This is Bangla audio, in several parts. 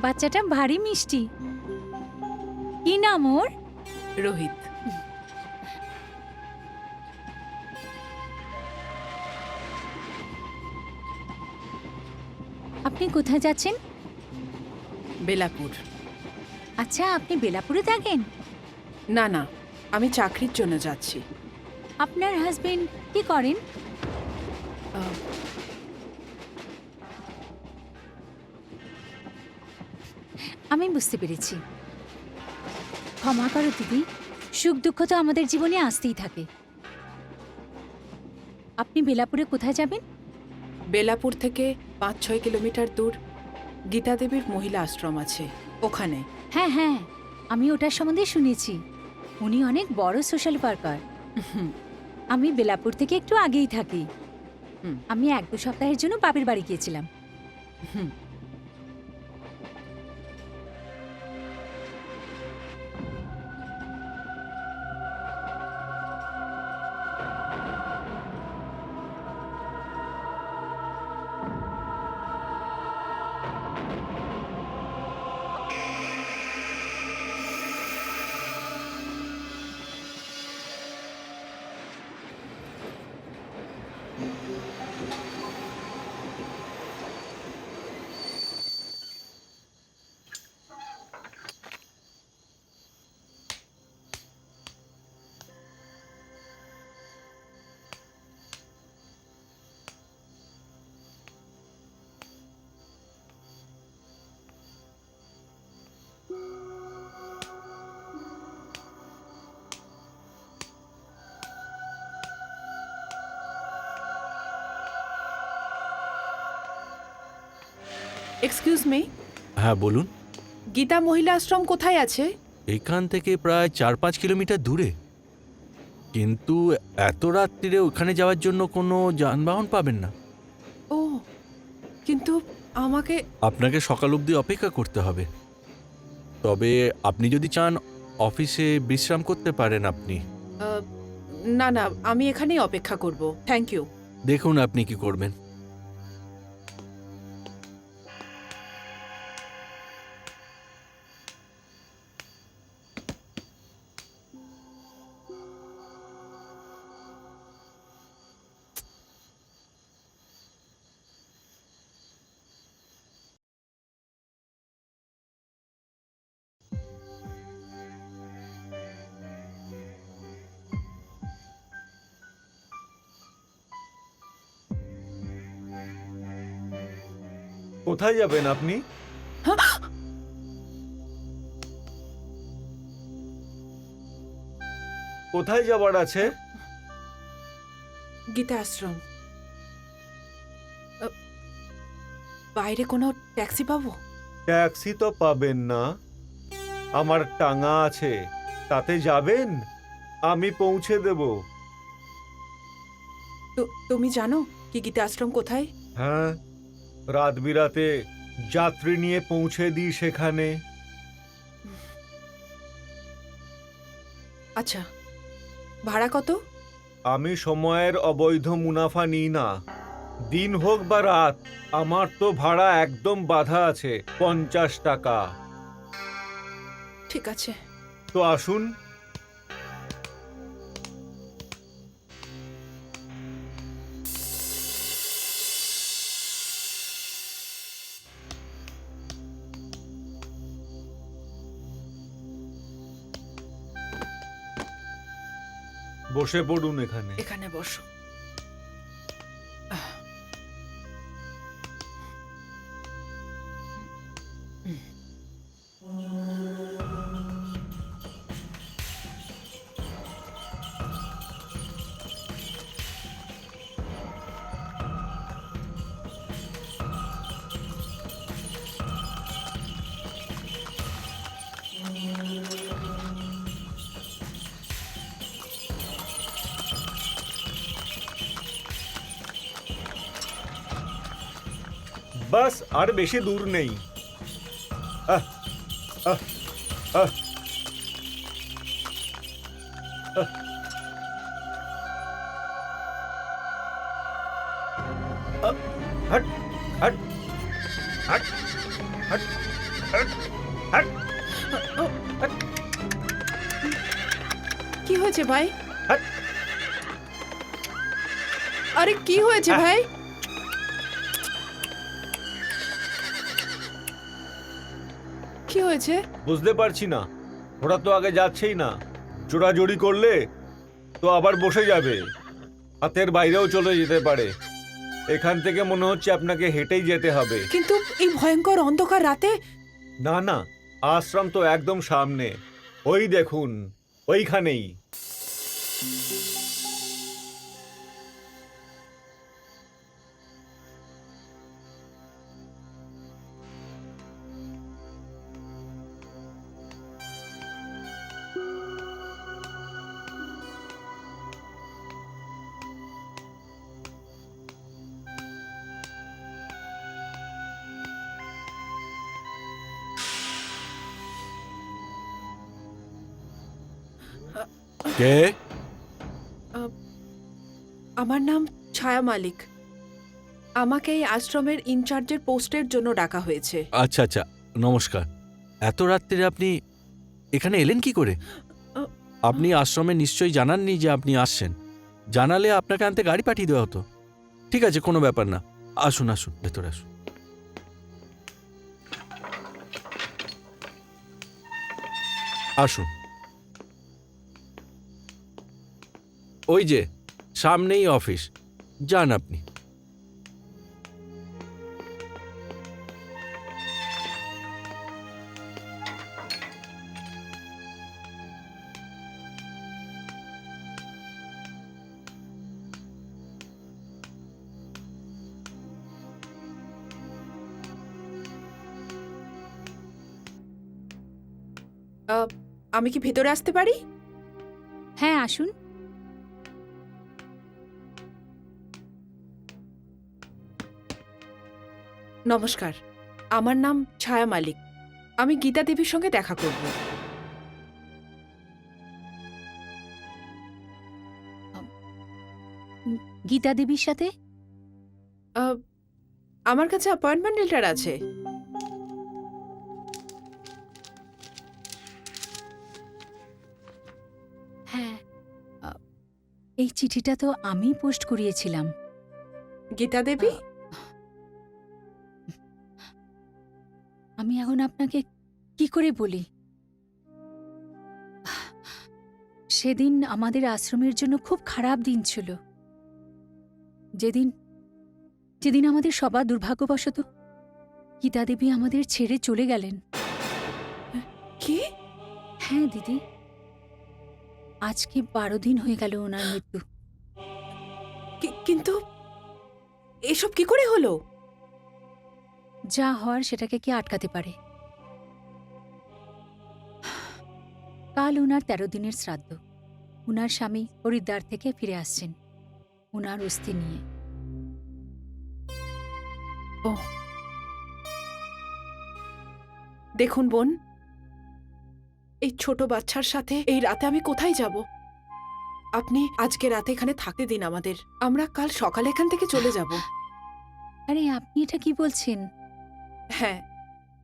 বাচ্চাটা ভারী মিষ্টি। কি নাম ওর? রোহিত। আপনি কোথায় যাচ্ছেন? বেলাপুর। আচ্ছা, আপনি বেলাপুরে থাকেন? না না, আমি চাকরির জন্য যাচ্ছি। আপনার হাজবেন্ড কি করেন? আহ, আমি বুঝতে পেরেছি। ক্ষমা করো দিদি, সুখ দুঃখ তো আমাদের জীবনে আসতেই থাকে। আপনি বেলাপুরে কোথায় যাবেন? বেলাপুর থেকে 5-6 কিলোমিটার দূর গীতা দেবীর মহিলা আশ্রম আছে, ওখানে। হ্যাঁ হ্যাঁ, আমি ওটার সম্বন্ধে শুনেছি। উনি অনেক বড় সোশ্যাল ওয়ার্কার। আমি বেলাপুর থেকে একটু আগেই থাকি। আমি 1-2 সপ্তাহের জন্য বাপের বাড়ি গিয়েছিলাম। এক্সকিউজ মি, হ্যাঁ বলুন। গীতা মহিলা আশ্রম কোথায় আছে? এখান থেকে প্রায় 4-5 কিলোমিটার দূরে, কিন্তু এত রাত্রিরে ওখানে যাওয়ার জন্য কোনো যানবাহন পাবেন না। ও, কিন্তু আমাকে আপনাকে সকাল অবধি অপেক্ষা করতে হবে। তবে আপনি যদি চান অফিসে বিশ্রাম করতে পারেন আপনি। না না, আমি এখানেই অপেক্ষা করব, থ্যাংক ইউ। দেখুন আপনি কি করবেন। কোথায় যাবেন আপনি? কোথায় যাবার আছে? গীতা আশ্রম। বাইরে কোনো ট্যাক্সি পাবো? ট্যাক্সি তো পাবেন না, আমার টাঙা আছে, তাতে যাবেন, আমি পৌঁছে দেব। তুমি জানো কি গীতা আশ্রম কোথায়? হ্যাঁ, রাত বিরাতে যাত্রী নিয়ে পৌঁছে দিই সেখানে। আচ্ছা, ভাড়া কত? আমি সময়ের অবৈধ মুনাফা নিই না, দিন হোক বা রাত, আমার তো ভাড়া একদম বাধা আছে, 50 টাকা। ঠিক আছে। তো আসুন। বসে পড়ুন এখানে। এখানে বসো। বাস, আর বেশি দূর নেই। আহ, আহ, আহ, আহ। হাট হাট হাট হাট কি হয়েছে ভাই? আরে কি হয়েছে ভাই? কি হয়েছে? বুঝতে পারছি না, ওরা তো আগে যাচ্ছেই না। জোড়াজোড়ি করলে তো আবার বসে যাবে, হাতের বাইরেও চলে যেতে পারে। এখান থেকে মনে হচ্ছে আপনাকে হেঁটেই যেতে হবে। কিন্তু এই ভয়ঙ্কর অন্ধকার রাতে? না না, আশ্রম তো একদম সামনে, ওই দেখুন, ওইখানেই। কে? আমার নাম ছায়া মালিক। আমাকে এই আশ্রমের ইনচার্জের পোস্টের জন্য ডাকা হয়েছে। আচ্ছা আচ্ছা, নমস্কার। এত রাত্রিরে আপনি এখানে এলেন কি করে? আপনি আশ্রমে নিশ্চয়ই জানাননি যে আপনি আসছেন। জানালে আপনাকে আনতে গাড়ি পাঠিয়ে দেওয়া হতো। ঠিক আছে, কোনো ব্যাপার না। আসুন আসুন, ভেতরে আসুন। আসুন। ওই যে সামনেই অফিস, যান আপনি। আমি কি ভেতরে আসতে পারি? হ্যাঁ, আসুন। নমস্কার, আমার নাম ছায়া মালিক। আমি গীতা দেবীর সঙ্গে দেখা করব। গীতা দেবীর সাথে? আমার কাছে অ্যাপয়েন্টমেন্ট লেটার আছে। হ্যাঁ, এই চিঠিটা তো আমি পোস্ট করিয়েছিলাম। গীতা দেবী? আমি এখন আপনাকে কি করে বলি? সেদিন আমাদের আশ্রমের জন্য খুব খারাপ দিন ছিল। যেদিন যেদিন আমাদের সবার দুর্ভাগ্যবশত গীতা দেবী আমাদের ছেড়ে চলে গেলেন। কি? হ্যাঁ দিদি, আজকে 12 দিন হয়ে গেল ওনার মৃত্যু। কিন্তু এসব কি করে হলো? যা হওয়ার সেটাকে কি আটকাতে পারে? কাল ওনার 13 দিনের শ্রাদ্ধ। ওনার স্বামী হরিদ্বার থেকে ফিরে আসছেন ওনার অস্থি নিয়ে। ও, দেখুন বোন, এই ছোট বাচ্চার সাথে এই রাতে আমি কোথায় যাব? আপনি আজকে রাতে এখানে থাকতে দিন আমাদের। আমরা কাল সকালে এখান থেকে চলে যাব। আরে আপনি এটা কি বলছেন? হ্যাঁ,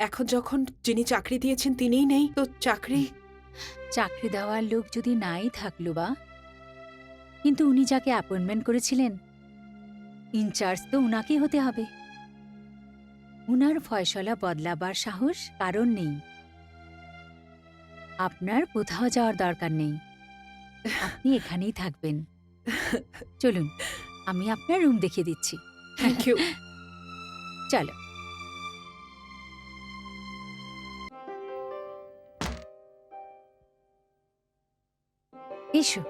এখন যখন যিনি চাকরি দিয়েছেন তিনিই নেই, তো চাকরি দেওয়ার লোক যদি নাই থাকলো বা, কিন্তু উনি যাকে অ্যাপয়েন্টমেন্ট করেছিলেন ইনচার্জ তো উনাকেই হতে হবে। উনার ফয়সলা বদলাবার সাহস কারণ নেই। আপনার কোথাও যাওয়ার দরকার নেই, আপনি এখানেই থাকবেন। চলুন, আমি আপনার রুম দেখিয়ে দিচ্ছি। Thank you. চলো। এসো।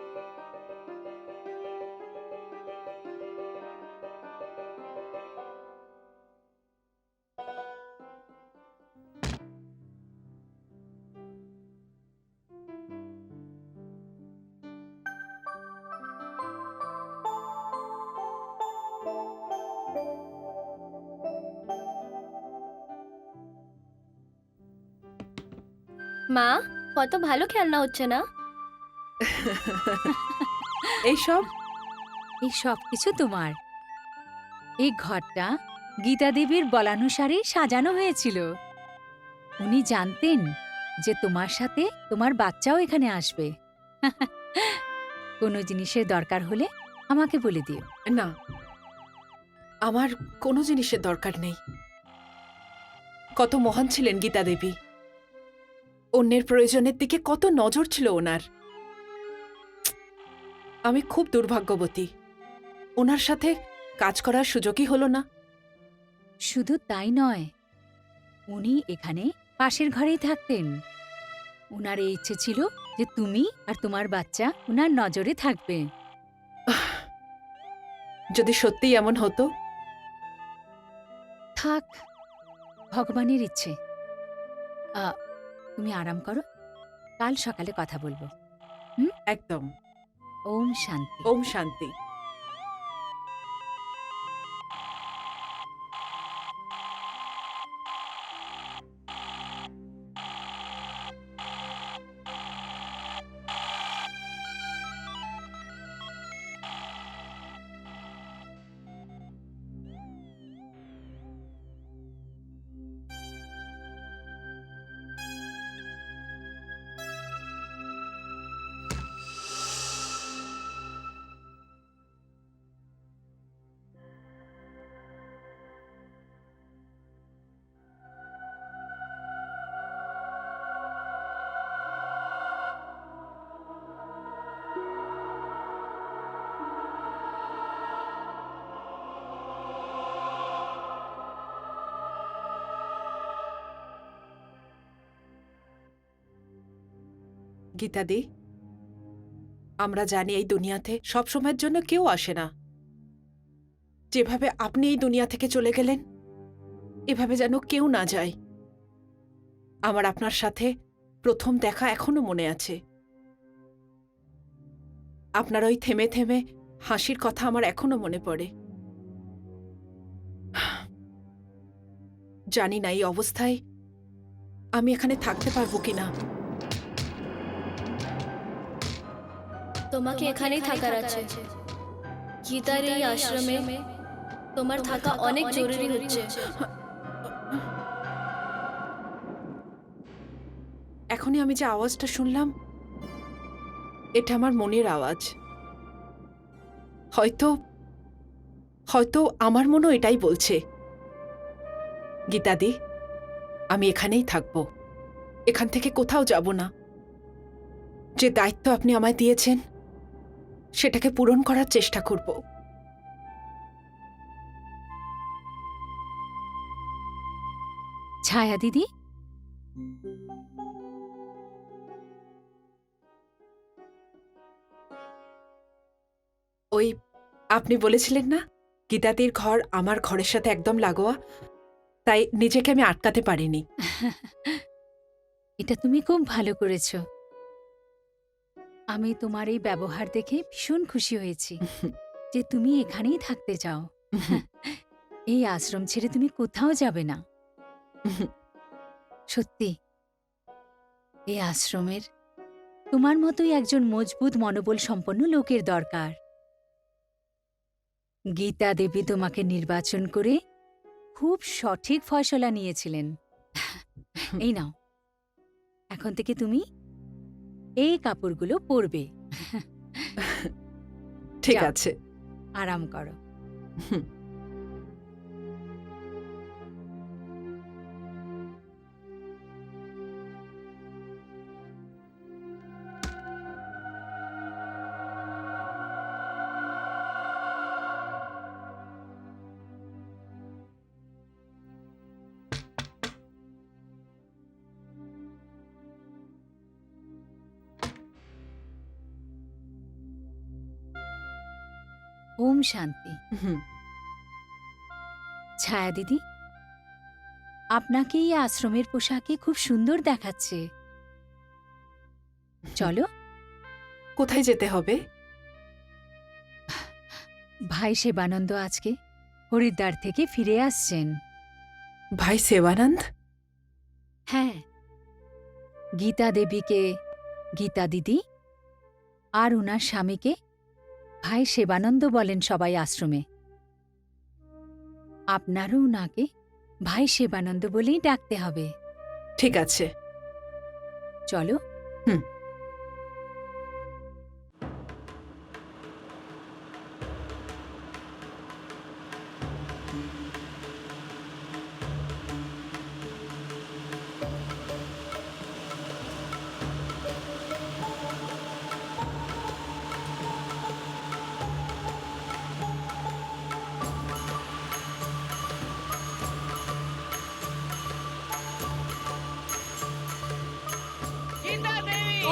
মা, কত ভালো খেলনা হচ্ছে না? এইসব এই সব কিছু তোমার। এই ঘরটা গীতা দেবীর বলানুসারেই সাজানো হয়েছিল। উনি জানতেন যে তোমার সাথে তোমার বাচ্চাও এখানে আসবে। কোনো জিনিসের দরকার হলে আমাকে বলে দিও। না, আমার কোনো জিনিসের দরকার নেই। কত মহান ছিলেন গীতা দেবী। অন্যের প্রয়োজনের দিকে কত নজর ছিল ওনার। আমি খুব দুর্ভাগ্যবতী, ওনার সাথে কাজ করার সুযোগই হলো না। শুধু তাই নয়, উনি এখানে পাশের ঘরেই থাকতেন। উনার এই ইচ্ছে ছিল যে তুমি আর তোমার বাচ্চা উনার নজরে থাকবে। যদি সত্যিই এমন হতো। থাক, ভগবানের ইচ্ছে। তুমি আরাম করো, কাল সকালে কথা বলবো। একদম। ওম শান্তি। ওম শান্তি। গীতাদি, আমরা জানি এই দুনিয়াতে সব সময়ের জন্য কেউ আসে না। যেভাবে আপনি এই দুনিয়া থেকে চলে গেলেন, এভাবে যেন কেউ না যায়। আমার আপনার সাথে প্রথম দেখা এখনো মনে আছে। আপনার ওই থেমে থেমে হাসির কথা আমার এখনো মনে পড়ে। জানি না এই অবস্থায় আমি এখানে থাকতে পারবো কিনা। তোমাকে এখানেই থাকার আছে। গীতার এই আশ্রমে তোমার থাকা অনেক জরুরি হচ্ছে। এখনই আমি যে আওয়াজটা শুনলাম, এটা আমার মনের আওয়াজ। হয়তো হয়তো আমার মনও এটাই বলছে। গীতাদি, আমি এখানেই থাকব, এখান থেকে কোথাও যাব না। যে দায়িত্ব আপনি আমায় দিয়েছেন সেটাকে পূরণ করার চেষ্টা করব। ছায়া দিদি, ওই আপনি বলেছিলেন না গীতাদির ঘর আমার ঘরের সাথে একদম লাগোয়া, তাই নিজেকে আমি আটকাতে পারিনি। এটা তুমি খুব ভালো করেছো। আমি তোমার এই ব্যবহার দেখে ভীষণ খুশি হয়েছি যে তুমি এখানেই থাকতে চাও। এই আশ্রম ছেড়ে তুমি কোথাও যাবে না। সত্যি, এই আশ্রমের তোমার মতোই একজন মজবুত মনোবল সম্পন্ন লোকের দরকার। গীতা দেবী তোমাকে নির্বাচন করে খুব সঠিক ফয়সলা নিয়েছিলেন। এই নাও, এখন থেকে তুমি এই কাপড়গুলো পরবে। ঠিক যাও। আছে। আরাম করো। ওম শান্তি। হুম। ছায়া দিদি, আপনাকে এই আশ্রমের পোশাকে খুব সুন্দর দেখাচ্ছে। চলো। কোথায় যেতে হবে? ভাই সেবানন্দ আজকে হরিদ্বার থেকে ফিরে আসছেন। ভাই সেবানন্দ? হ্যাঁ, গীতা দেবীকে গীতা দিদি আর ওনার স্বামীকে ভাই সেবানন্দ বলেন সবাই আশ্রমে। আপনারও উনাকে ভাই সেবানন্দ বলেই ডাকতে হবে। ঠিক আছে। চলো।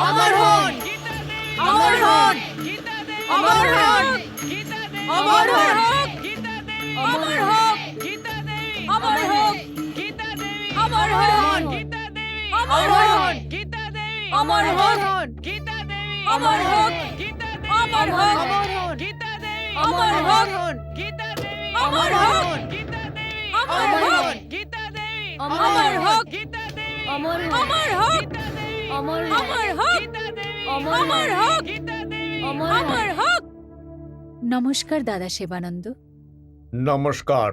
অমর হন! অমর হন! অমর হন! অমর হন! অমর হোক! অমর হোক! অমর হন! অমর হন! অমর হন! অমর হোক! অমর হোক! অমর হোক! অমর হোক! অমর হোক! অমর হোক! অমর অমর হোক! অমর অমর হোক! অমর হোক! অমর হোক! নমস্কার দাদা শিবানন্দ। নমস্কার।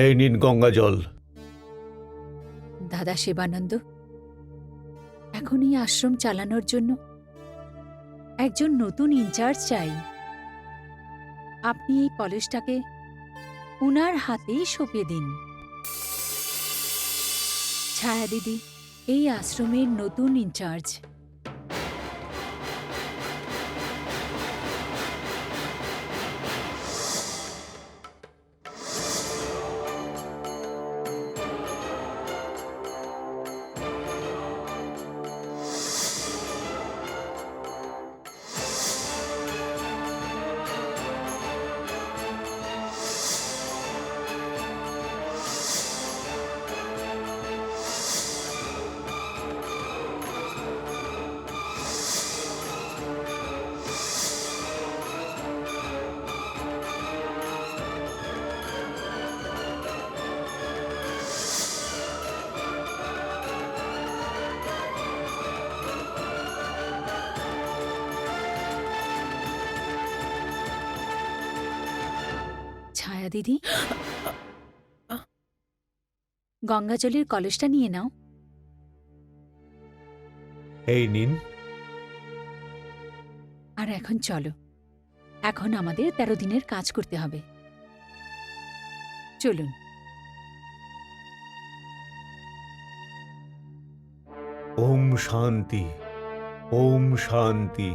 এই নিন গঙ্গা জল। দাদা শিবানন্দ, এখন এই আশ্রম চালানোর জন্য একজন নতুন ইনচার্জ চাই। আপনি এই কলেজটাকে উনার হাতেই সঁপে দিন। ছায়া দিদি এই আশ্রমের নতুন ইনচার্জ। ছায়া দিদি, গঙ্গাজলের কলসটা নিয়ে নাও। এই নিন। আর এখন চলো, এখন আমাদের 13 দিনের কাজ করতে হবে। চলুন। ওম শান্তি, ওম শান্তি।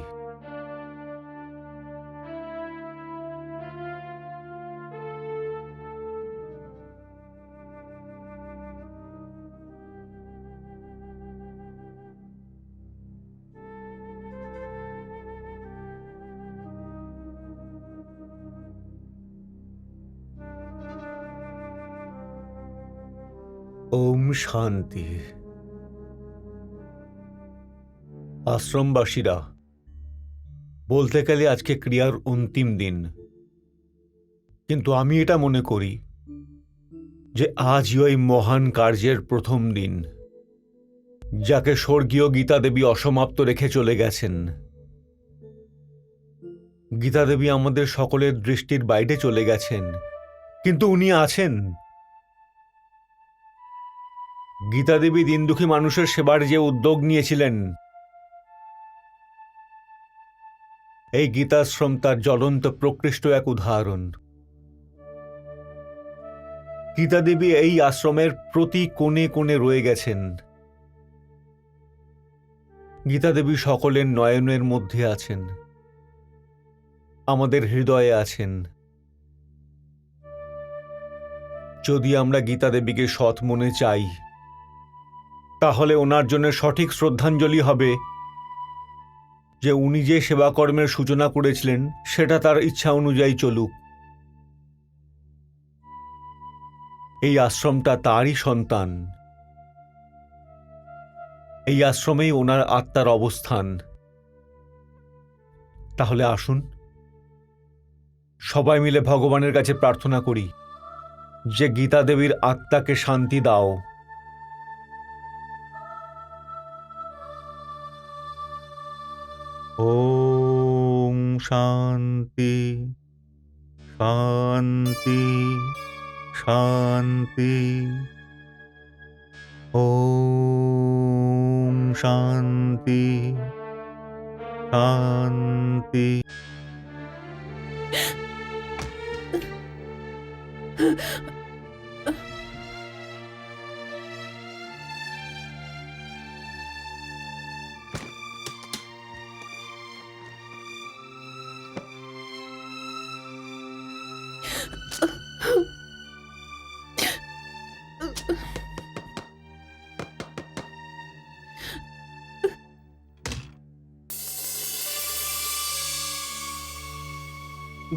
ওম শান্তি। আশ্রমবাসীরা, বলতে গেলে আজকে ক্রিয়ার অন্তিম দিন, কিন্তু আমি এটা মনে করি যে আজই ওই মহান কার্যের প্রথম দিন, যাকে স্বর্গীয় গীতা দেবী অসমাপ্ত রেখে চলে গেছেন। গীতা দেবী আমাদের সকলের দৃষ্টির বাইরে চলে গেছেন, কিন্তু উনি আছেন। গীতা দেবী দীনদুঃখী মানুষের সেবার যে উদ্যোগ নিয়েছিলেন, এই গীতাশ্রম তার জ্বলন্ত প্রকৃষ্ট এক উদাহরণ। গীতা দেবী এই আশ্রমের প্রতি কোণে কোণে রয়ে গেছেন। গীতা দেবী সকলের নয়নের মধ্যে আছেন, আমাদের হৃদয়ে আছেন। যদি আমরা গীতা দেবীকে সৎ মনে চাই, তাহলে ওনার জন্য সঠিক শ্রদ্ধাঞ্জলি হবে যে উনি যে সেবাকর্মের সূচনা করেছিলেন সেটা তার ইচ্ছা অনুযায়ী চলুক। এই আশ্রমটা তারই সন্তান, এই আশ্রমেই ওনার আত্মার অবস্থান। তাহলে আসুন সবাই মিলে ভগবানের কাছে প্রার্থনা করি যে গীতা দেবীর আত্মাকে শান্তি দাও। ওম শান্তি, শান্তি, শান্তি। শান্তি শান্তি।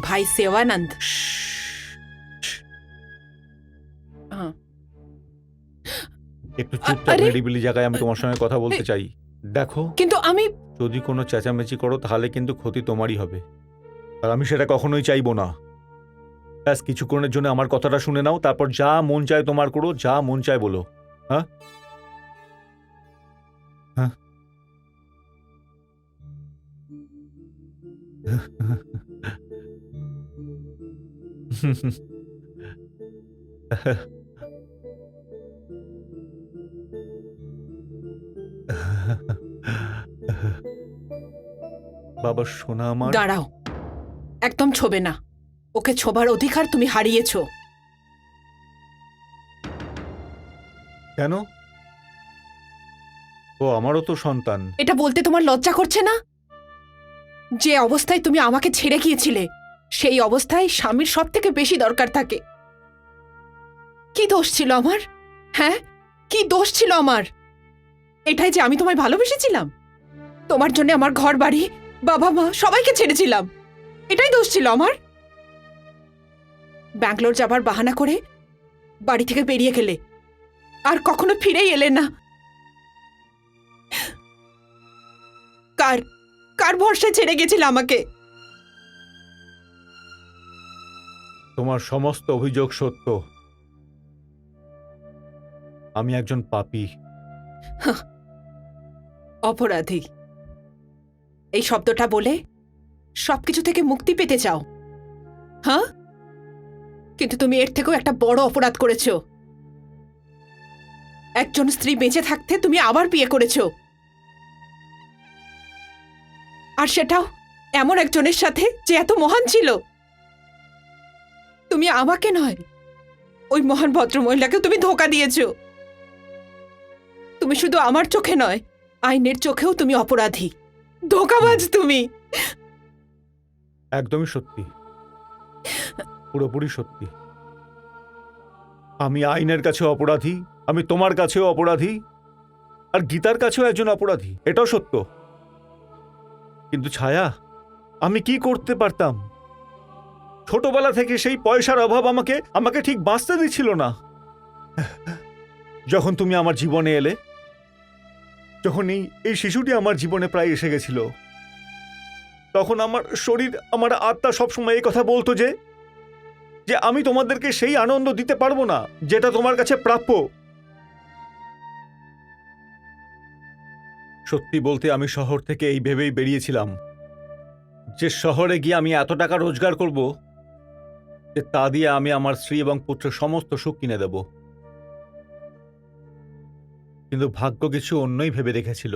ভাই সেবানন্দ, হ্যাঁ, একটু চুপচাপ আরে! নিরিবিলি জায়গায় আমি তোমার সঙ্গে কথা বলতে চাই। দেখো, কিন্তু আমি যদি কোনো চেঁচামেচি করো তাহলে কিন্তু ক্ষতি তোমারই হবে, আর আমি সেটা কখনোই চাইবো না। ব্যাস কিছুক্ষণের জন্য আমার কথাটা শুনে নাও, তারপর যা মন চায় তোমার করো, যা মন চায় বলো। হ্যাঁ হ্যাঁ বাবা সোনা আমার। দাঁড়াও, একদম ছোবে না। ওকে ছোবার অধিকার তুমি হারিয়েছো। কেন? ও আমারও তো সন্তান। এটা বলতে তোমার লজ্জা করছে না? যে অবস্থায় তুমি আমাকে ছেড়ে গিয়েছিলে, সেই অবস্থায় স্বামীর সব থেকে বেশি দরকার থাকে। কি দোষ ছিল আমার? হ্যাঁ, কি দোষ ছিল আমার? এটাই যে আমি তোমায় ভালোবেসেছিলাম, তোমার জন্য আমার ঘর বাড়ি, বাবা মা সবাইকে ছেড়েছিলাম, এটাই দোষ ছিল আমার? ব্যাঙ্গালোর যাবার বাহানা করে বাড়ি থেকে বেরিয়ে গেলে, আর কখনো ফিরেই এলে না। কার কার ভরসায় ছেড়ে গেছিলে আমাকে? তোমার সমস্ত অভিযোগ সত্য। আমি একজন পাপী। অপরাধী এই শব্দটা বলে সবকিছু থেকে মুক্তি পেতে চাও, হ্যাঁ? কিন্তু তুমি এর থেকেও একটা বড় অপরাধ করেছো। একজন স্ত্রী বেঁচে থাকতে তুমি আবার বিয়ে করেছো, আর সেটাও এমন একজনের সাথে যে এত মহান ছিল। তুমি আমাকে নয়, ওই মহান ভদ্রমহিলাকে তুমি ধোঁকা দিয়েছো। তুমি শুধু আমার চোখে নয়, আইনের চোখেও তুমি অপরাধী, ধোঁকাবাজ তুমি। একদমই সত্যি, পুরোপুরি সত্যি। আমি আইনের কাছেও অপরাধী, আমি তোমার কাছেও অপরাধী, আর গীতার কাছেও একজন অপরাধী, এটাও সত্য। কিন্তু ছায়া, আমি কি করতে পারতাম? ছোটবেলা থেকে সেই পয়সার অভাব আমাকে ঠিক বাঁচতে দিচ্ছিল না। যখন তুমি আমার জীবনে এলে, যখন এই শিশুটি আমার জীবনে প্রায় এসে গেছিল, তখন আমার শরীর, আমার আত্মা সবসময় এই কথা বলতো যে আমি তোমাদেরকে সেই আনন্দ দিতে পারবো না যেটা তোমার কাছে প্রাপ্য। সত্যি বলতে আমি শহর থেকে এই ভেবেই বেরিয়েছিলাম যে শহরে গিয়ে আমি এত টাকা রোজগার করব যে তা দিয়ে আমি আমার স্ত্রী এবং পুত্রের সমস্ত সুখ কিনে দেব। কিন্তু ভাগ্য কিছু অন্যই ভেবে রেখেছিল।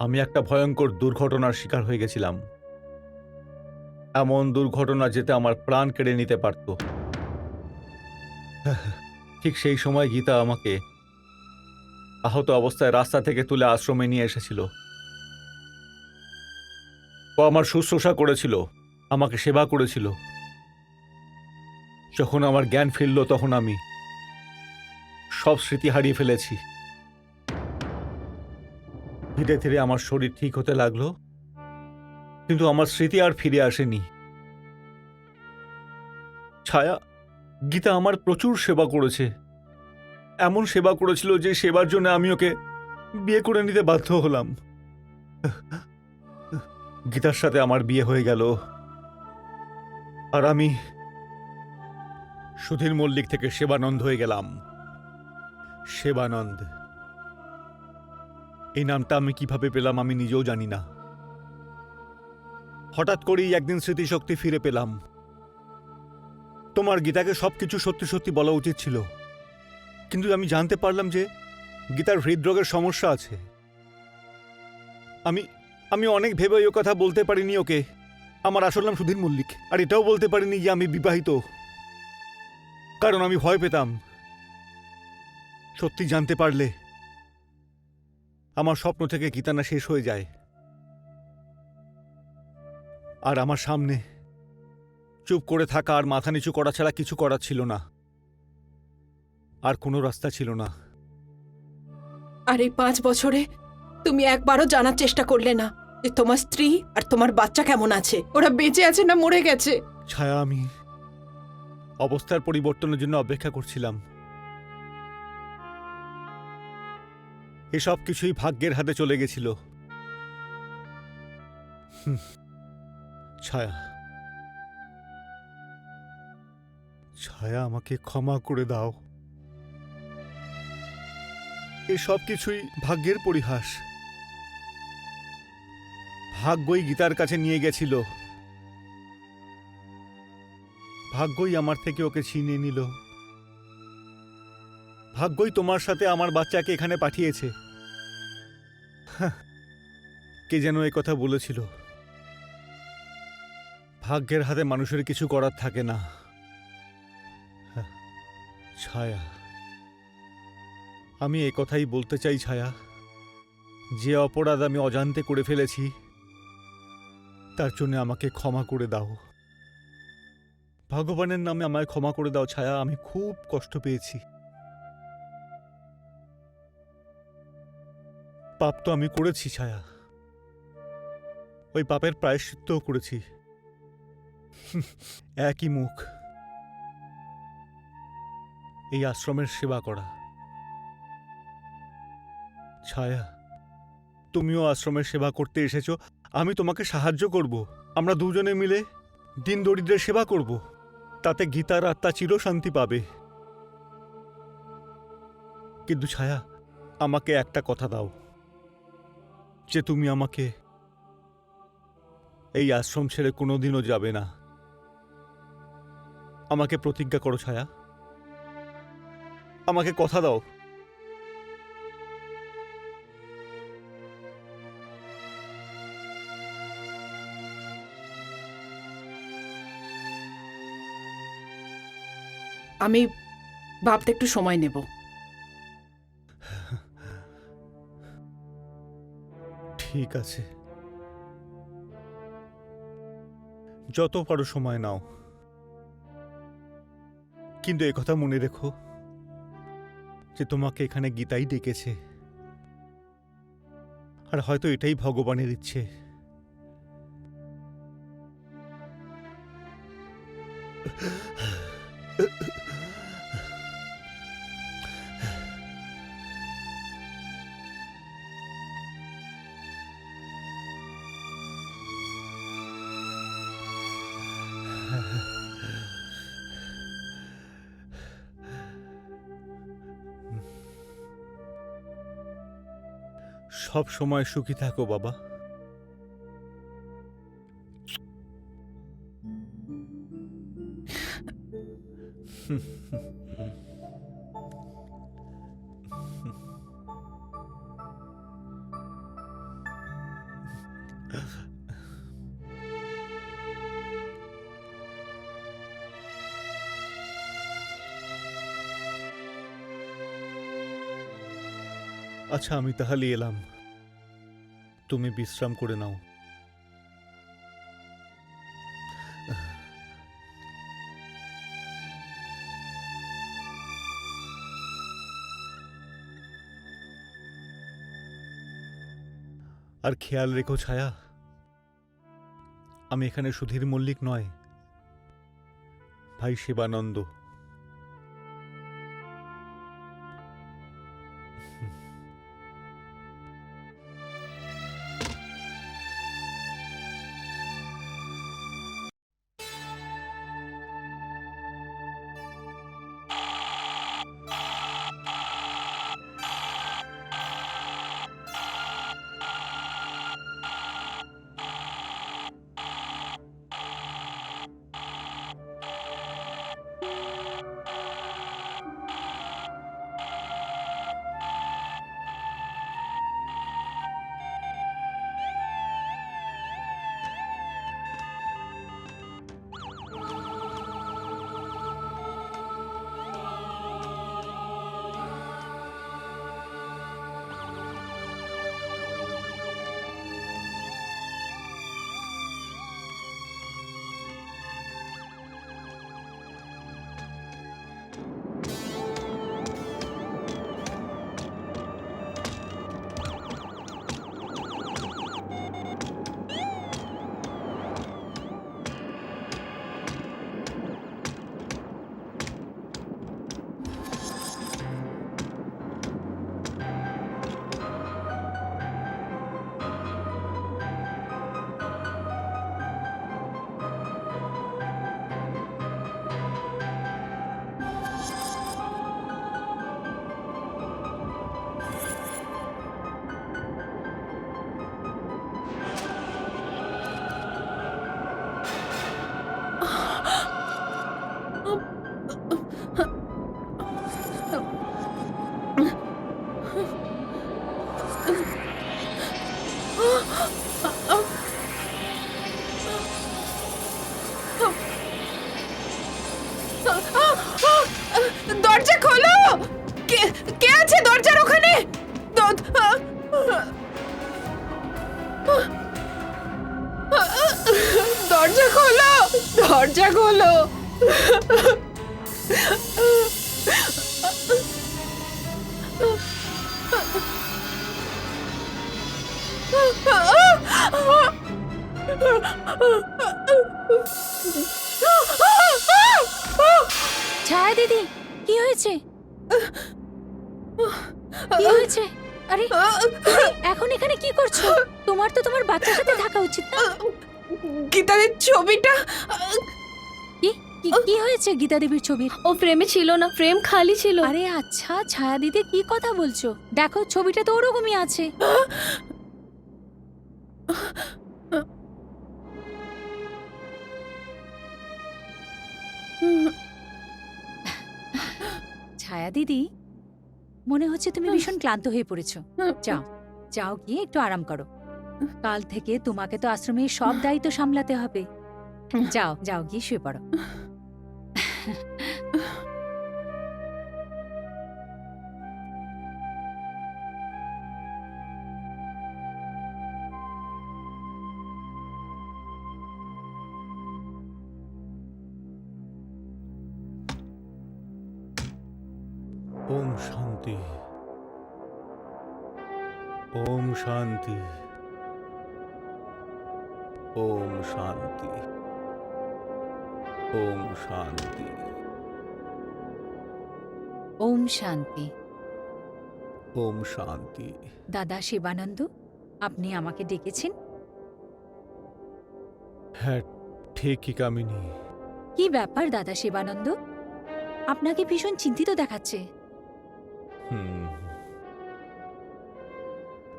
আমি একটা ভয়ঙ্কর দুর্ঘটনার শিকার হয়ে গেছিলাম, এমন দুর্ঘটনা যেতে আমার প্রাণ কেড়ে নিতে পারত। ঠিক সেই সময় গীতা আমাকে আহত অবস্থায় রাস্তা থেকে তুলে আশ্রমে নিয়ে এসেছিল। ও আমার শুশ্রূষা করেছিল, আমাকে সেবা করেছিল। যখন আমার জ্ঞান ফিরল তখন আমি সব স্মৃতি হারিয়ে ফেলেছি। ধীরে ধীরে আমার শরীর ঠিক হতে লাগলো, কিন্তু আমার স্মৃতি আর ফিরে আসেনি। ছায়া, গীতা আমার প্রচুর সেবা করেছে, এমন সেবা করেছিল যে সেবার জন্য আমি ওকে বিয়ে করে নিতে বাধ্য হলাম। গীতার সাথে আমার বিয়ে হয়ে গেল, আর আমি সুধীর মল্লিক থেকে সেবানন্দ হয়ে গেলাম। সেবানন্দ, এই নামটা আমি কিভাবে পেলাম আমি নিজেও জানি না। হঠাৎ করেই একদিন স্মৃতিশক্তি ফিরে পেলাম। তোমার গীতাকে সবকিছু সত্যি সত্যি বলা উচিত ছিল, কিন্তু আমি জানতে পারলাম যে গীতার হৃদরোগের সমস্যা আছে। আমি আমি অনেক ভেবে ওই কথা বলতে পারিনি ওকে। আমার আসল নাম সুধীর মল্লিক, আর এটাও বলতে পারিনি যে আমি বিবাহিত, কারণ আমি ভয় পেতাম সত্যি জানতে পারলে আমার স্বপ্ন থেকে গীতানা শেষ হয়ে যায়। আর আমার সামনে চুপ করে থাকা আর মাথা নিচু করা ছাড়া কিছু করার ছিল না, আর কোনো রাস্তা ছিল না। আর এই 5 বছরে তুমি একবারও জানার চেষ্টা করলে না যে তোমার স্ত্রী আর তোমার বাচ্চা কেমন আছে, ওরা বেঁচে আছে না মরে গেছে? ছায়া, আমি অবস্থার পরিবর্তনের জন্য অপেক্ষা করছিলাম। এসব কিছুই ভাগ্যের হাতে চলে গেছিল। ছায়া, ছায়া, আমাকে ক্ষমা করে দাও। এসব কিছুই ভাগ্যের পরিহাস। ভাগ্যই গীতার কাছে নিয়ে গেছিল, ভাগ্যই আমার থেকে ওকে ছিনিয়ে নিল, ভাগ্যই তোমার সাথে আমার বাচ্চাকে এখানে পাঠিয়েছে। কে যেন এই কথা বলেছিল, ভাগ্যের হাতে মানুষের কিছু করার থাকে না। ছায়া, আমি এই কথাই বলতে চাই ছায়া, যে অপরাধ আমি অজান্তে করে ফেলেছি তার জন্য আমাকে ক্ষমা করে দাও। ভগবানের নামে আমায় ক্ষমা করে দাও ছায়া, আমি খুব কষ্ট পেয়েছি। পাপ তো আমি করেছি ছায়া, ওই পাপের প্রায়শ্চিত্তও করেছি। একই মুখ, এই আশ্রমের সেবা করা। ছায়া, তুমিও আশ্রমের সেবা করতে এসেছো, আমি তোমাকে সাহায্য করব। আমরা দুজনে মিলে দিন দরিদ্রের সেবা করব, তাতে গীতার আত্মা চিরশান্তি পাবে। কিন্তু ছায়া, আমাকে একটা কথা দাও, যে তুমি আমাকে এই আশ্রম ছেড়ে কোনোদিনও যাবে না। আমাকে প্রতিজ্ঞা করো ছায়া, আমাকে কথা দাও। আমি ভাবতে একটু সময় নেব। ঠিক আছে, যত পারো সময় নাও, কিন্তু একথা মনে রেখো যে তোমাকে এখানে গীতাই ডেকেছে, আর হয়তো এটাই ভগবানের ইচ্ছে। সব সময় সুখী থাকো বাবা। আচ্ছা, আমি তাহলে এলাম, তুমি বিশ্রাম করে নাও। আর খেয়াল রেখো ছায়া, আমি এখানে সুধীর মল্লিক নয়, ভাই শিবানন্দ। দরজা খোলো! কে কে আছে দরজার ওখানে? দরজা খোলো! দরজা খোলো! ছায়া দিদি, কি হয়েছে? কি হয়েছে? আরে তুমি এখন এখানে কি করছো? তোমার তো তোমার বাচ্চার সাথে থাকা উচিত না? গীতাদের ছবিটা কি কি- কি হয়েছে গীতা দেবীর ছবির? ও ফ্রেমে ছিল না, ফ্রেম খালি ছিল। আরে আচ্ছা, ছায়া দিদি কি কথা বলছো? দেখো ছবিটা তো ওরকমই আছে। ছায়া দিদি, মনে হচ্ছে তুমি ভীষণ ক্লান্ত হয়ে পড়েছো। যাও যাও গিয়ে একটু আরাম করো। কাল থেকে তোমাকে তো আশ্রমের সব দায়িত্ব সামলাতে হবে। যাও যাও গিয়ে শুয়ে পড়ো। ওম শান্তি, ওম শান্তি, ওম শান্তি, ওম শান্তি। ওম শান্তি। ওম শান্তি। দাদা শিবানন্দ, আপনি আমাকে ডেকেছেন? হ্যাঁ, ঠিকই কামিনী। কি ব্যাপার দাদা শিবানন্দ? আপনাকে ভীষণ চিন্তিত দেখাচ্ছে।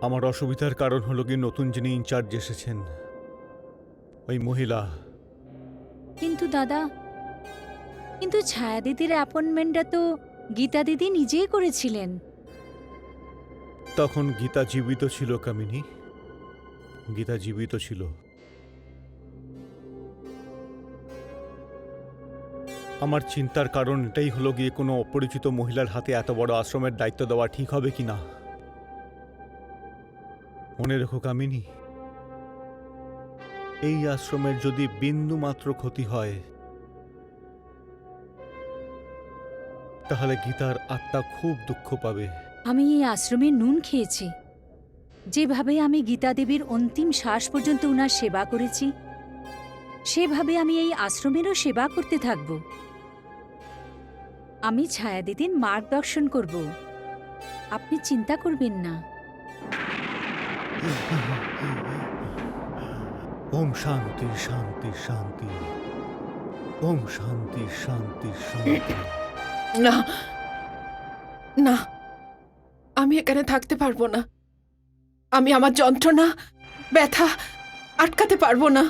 আমার অসুবিধার কারণ হলো কি, নতুন যিনি ইনচার্জ এসেছেন ওই মহিলা। কিন্তু দাদা, কিন্তু ছায়া দিদির অ্যাপয়েন্টমেন্টটা তো গীতা দিদি নিজেই করেছিলেন। তখন গীতা জীবিত ছিল কামিনী, গীতা জীবিত ছিল। আমার চিন্তার কারণ এটাই হলো গিয়ে, কোনো অপরিচিত মহিলার হাতে এত বড় আশ্রমের দায়িত্ব দেওয়া ঠিক হবে কিনা। মনে রেখো কামিনী, এই আশ্রমের যদি বিন্দু মাত্র ক্ষতি হয়, তাহলে গীতার আত্মা খুব দুঃখ পাবে। আমি এই আশ্রমে নুন খেয়েছি। যেভাবে আমি গীতা দেবীর অন্তিম শ্বাস পর্যন্ত উনার সেবা করেছি, সেভাবে আমি এই আশ্রমেরও সেবা করতে থাকব। আমি ছায়া দিদির মার্গদর্শন করব, আপনি চিন্তা করবেন না। ওম শান্তি, শান্তি, শান্তি। ওম শান্তি, শান্তি, শান্তি। না, না, আমি এখানে থাকতে পারবো না। আমি আমার যন্ত্রণা, ব্যথা আটকাতে পারবো না।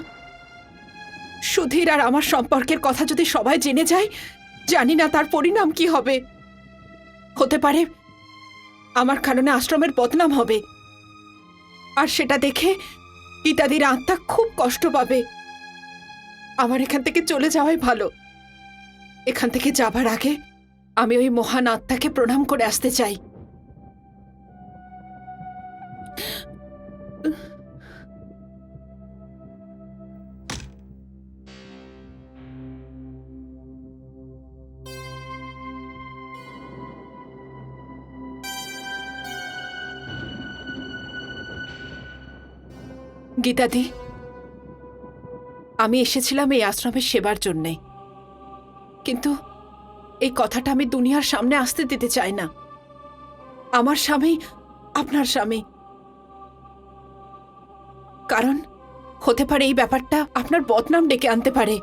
সুধীর আর আমার সম্পর্কের কথা যদি সবাই জেনে যায়, জানি না তার পরিণাম কি হবে। হতে পারে আমার কারণে আশ্রমের বদনাম হবে, আর সেটা দেখে গীতাদির আত্মা খুব কষ্ট পাবে। আমার এখান থেকে চলে যাওয়াই ভালো। এখান থেকে যাবার আগে আমি ওই মহান আত্মাকে প্রণাম করে আসতে চাই। গীতাদি, আমি এসেছিলাম এই আশ্রমের সেবার জন্যে, কিন্তু এই কথাটা আমি দুনিয়ার সামনে আসতে দিতে চাই না। আমার স্বামী আপনার স্বামী, কারণ হতে পারে এই ব্যাপারটা আপনার বদনাম ডেকে আনতে পারে।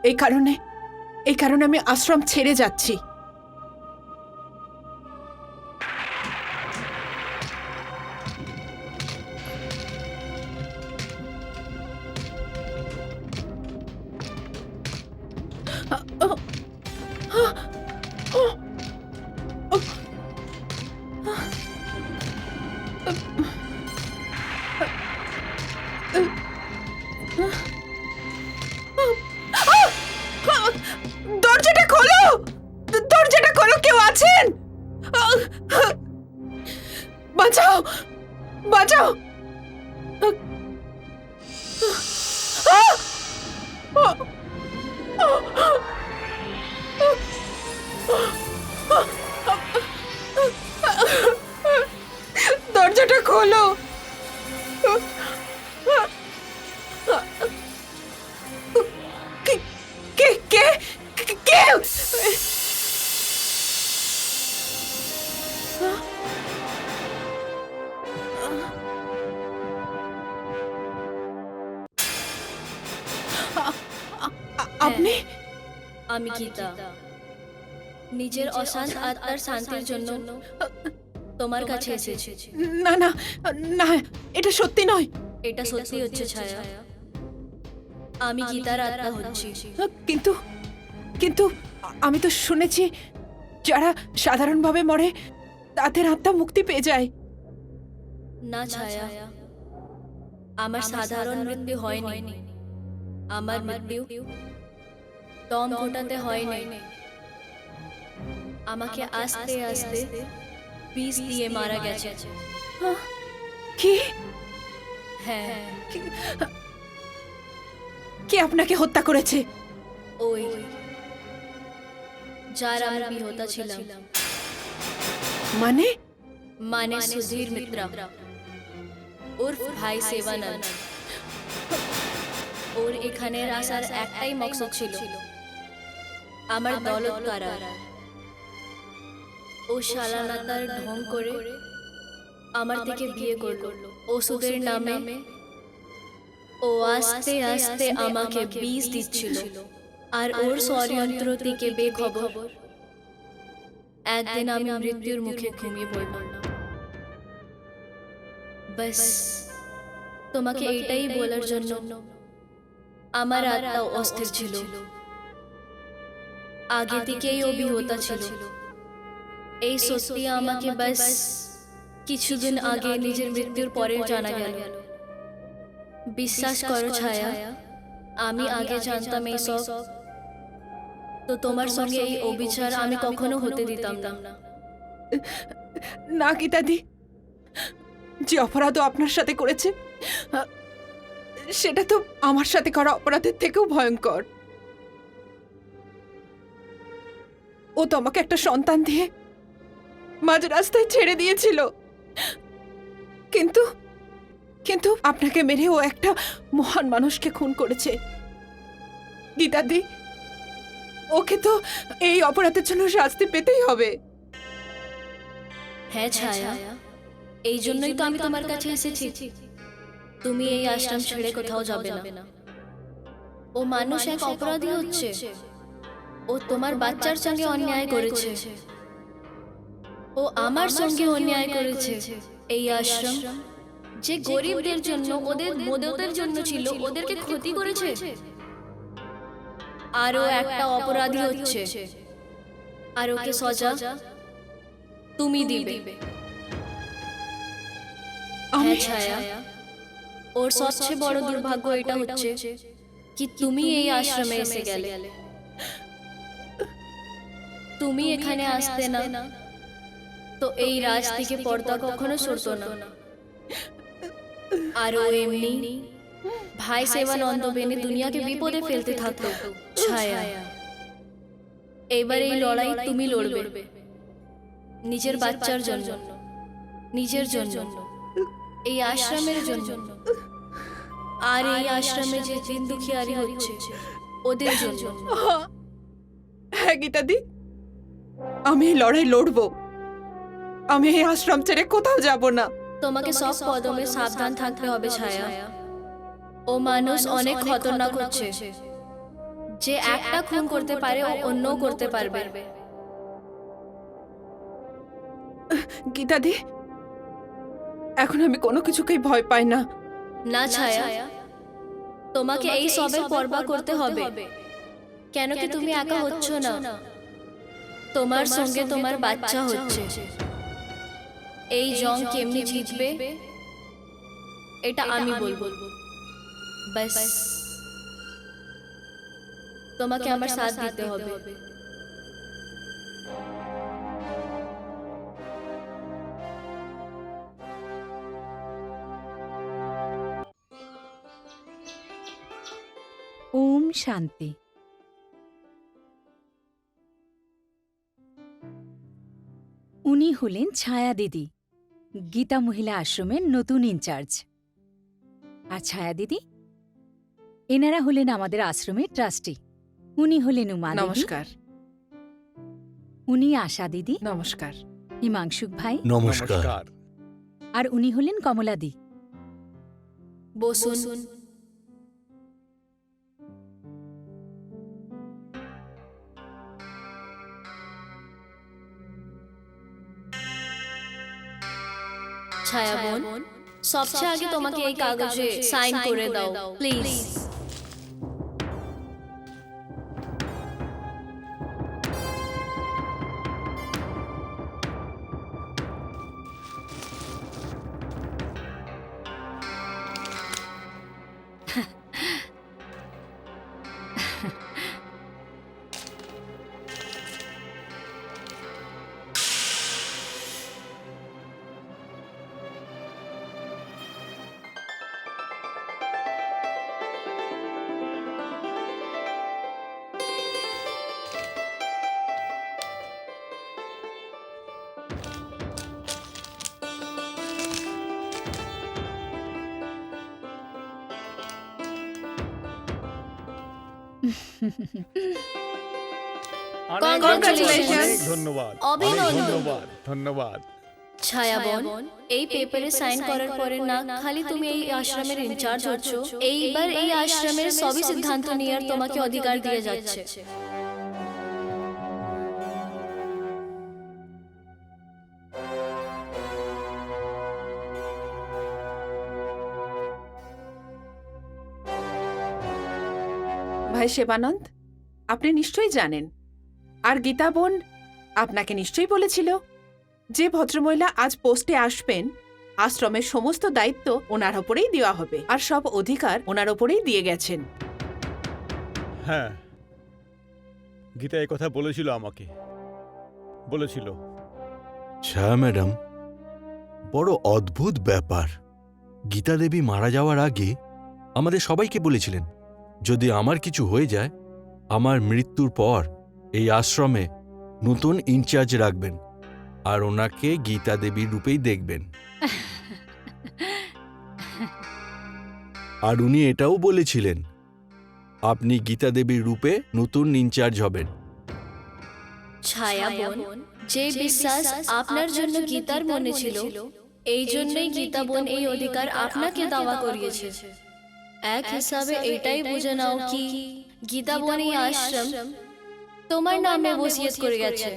এই কারণে আমি আশ্রম ছেড়ে যাচ্ছি। দরজাটা খোলো! আছেন? বাঁচাও, বাঁচাও। দরজাটা খোলো। কে কে কে কে? আপনি? আমি গীতা, নিজের অশান্ত আত্মার শান্তির জন্য তোমার কাছে এসেছি। না না না, এটা সত্যি নয়। এটা সত্যি হচ্ছে ছায়া, আমি গীতার আত্মা হচ্ছি। কিন্তু কিন্তু আমি তো শুনেছি যারা সাধারণভাবে মরে তাদের আত্মা মুক্তি পেয়ে যায়। না ছায়া, আমার সাধারণ মৃত্যু হয়নি। আমার মৃত্যু দম ঘটাতে হয়নি, আমাকে আস্তে আস্তে বিষ দিয়ে মারা গেছে। কি? হ্যাঁ, কে আপনাকে হত্যা করেছে? ওই যার আমি বিহতা ছিলাম, মানে? মানে সুধীর মিত্রা উর্ফ ভাই সেবানন্দ। ওর এখানের আসার একটাই মকসদ ছিল, আমার দৌলত করার। ও শালানাতার ঢং করে আমার থেকে বিয়ে করলো ওষুধের নামে। ও আস্তে আস্তে আমাকে বিষ দিচ্ছিল, আর ওর ষড়যন্ত্র থেকে বেখবর একদিন আমি মৃত্যুর মুখে ঘুমিয়ে পড়লাম। বাস তোমাকে এটাই বলার জন্য আমার আত্মা অস্থির ছিল। আগে থেকেই ও বিহতা ছিল। এই সত্যি আমাকে বাস কিছুদিন আগে নিজের মৃত্যুর পরে জানা গেল। বিশ্বাস করো ছায়া, আমি আগে জানতাম এই সব, তো তোমার সঙ্গে এই অবিচার আমি কখনো হতে দিতাম না। না গীতাদি, যে অপরাধ ও আপনার সাথে করেছে সেটা তো আমার সাথে করা অপরাধের থেকেও ভয়ঙ্কর। ও তো আমাকে একটা সন্তান দিয়ে মাঝ রাস্তায় ছেড়ে দিয়েছিল, কিন্তু কিন্তু আপনাকে মেরে ও একটা মহান মানুষকে খুন করেছে। গীতাদি, ওকে তো এই অপরাধের জন্য শাস্তি পেতেই হবে। হ্যাঁ ছায়া, এই জন্যই তো আমি তোমার কাছে এসেছি। তুমি এই আশ্রম ছেড়ে কোথাও যাবে না। ও মানুষ এক অপরাধী হচ্ছে, ও তোমার বাচ্চার সঙ্গে অন্যায় করেছে, ও আমার সঙ্গে অন্যায় করেছে। এই আশ্রম যে গরিবদের জন্য, ওদের মদতের জন্য ছিল, ওদেরকে ক্ষতি করেছে। আর ও একটা অপরাধী হচ্ছে, আর ওকে সাজা তুমি দিবে। হ্যাঁ ছায়া, ওর সবচেয়ে বড় দুর্ভাগ্য এটা হচ্ছে কি তুমি এই আশ্রমে এসে গেলে। তুমি এখানে আসতে না তো এই রাজ থেকে পর্দা কখনো সরতো না। আর ও এমনি ভাই সেবানন্দ বেনে দুনিয়াকে বিপদে ফেলতে থাকতো। ছায়া, এবার এই লড়াই তুমি লড়বে, নিজের বাচ্চার জন্য, নিজের জন্য, এই আশ্রমের জন্য, আর এই আশ্রমে যে দিন দুঃখিয়ারি হচ্ছে ওদের জন্য। হ্যাঁ গীতাদি, আমি এই লড়াই লড়বো। আমি এই আশ্রম ছেড়ে কোথাও যাব না। তোমাকে সব কদমে সাবধান থাকতে হবে ছায়া। ও মানুষ অনেক খতরনাক হচ্ছে, যে একটা খুন করতে পারে ও অন্যও করতে পারবে। গীতাদি, এখন আমি কোনো কিছুকেই ভয় পাই না। না ছায়া, তোমাকে এই সবের পরবা করতে হবে। কেন কি তুমি একা হচ্ছ না, তোমার সঙ্গে তোমার বাচ্চা হচ্ছে। এই জং কেমনি জিতবে এটা আমি বলবো। বাস তোমাকে আমার সাথ দিতে হবে। শান্তি। উনি হলেন ছায়া দিদি, গীতা মহিলা আশ্রমের নতুন ইনচার্জ। আর ছায়া দিদি, এনারা হলেন আমাদের আশ্রমের ট্রাস্টি। উনি হলেন উমা দিদি, নমস্কার। উনি আশা দিদি, নমস্কার। হিমাংশুক ভাই, নমস্কার। আর উনি হলেন কমলা দি। বসুন। ছায়া বোন, সবচেয়ে আগে তোমাকে এই কাগজে সাইন করে দাও প্লিজ। Congratulations. অনেক ধন্যবাদ, অভিনন্দন। অনেক ধন্যবাদ, ধন্যবাদ। ছায়া বোন, এই পেপারে সাইন করার পরে না খালি তুমি এই আশ্রমের ইনচার্জ হচ্ছ, এইবার এই আশ্রমের সবই সিদ্ধান্ত নেওয়ার তোমাকে অধিকার দিয়ে যাচ্ছে। ভাই শিবানন্দ, আপনি নিশ্চয়ই জানেন, আর গীতা বোন আপনাকে নিশ্চয়ই বলেছিল যে ভদ্রমহিলা আজ পোস্টে আসবেন, আশ্রমের সমস্ত দায়িত্ব ওনার ওপরেই দেওয়া হবে আর সব অধিকার ওনার ওপরেই দিয়ে গেছেন। হ্যাঁ, গীতা এই কথা বলেছিল আমাকে, বলেছিল। ছায়া ম্যাডাম, বড় অদ্ভুত ব্যাপার। গীতা দেবী মারা যাওয়ার আগে আমাদের সবাইকে বলেছিলেন, যদি আমার কিছু হয়ে যায়, আমার মৃত্যুর পর এই আশ্রমে নতুন ইনচার্জ রাখবেন আর ওনাকে গীতা দেবীর রূপেই দেখবেন। আর উনি এটাও বলেছিলেন, আপনি গীতা দেবীর রূপে নতুন ইনচার্জ হবেন। ছায়া বোন, যে বিশ্বাস আপনার জন্য গীতার মনে ছিল, এই জন্যই গীতা বোন এই অধিকার আপনাকে দাওয়া করিয়েছে। এক হিসাবে এটাই বুঝে নাও কি গীতা বোন এই আশ্রম তোমার নামে ওসিয়ত করে গেছে।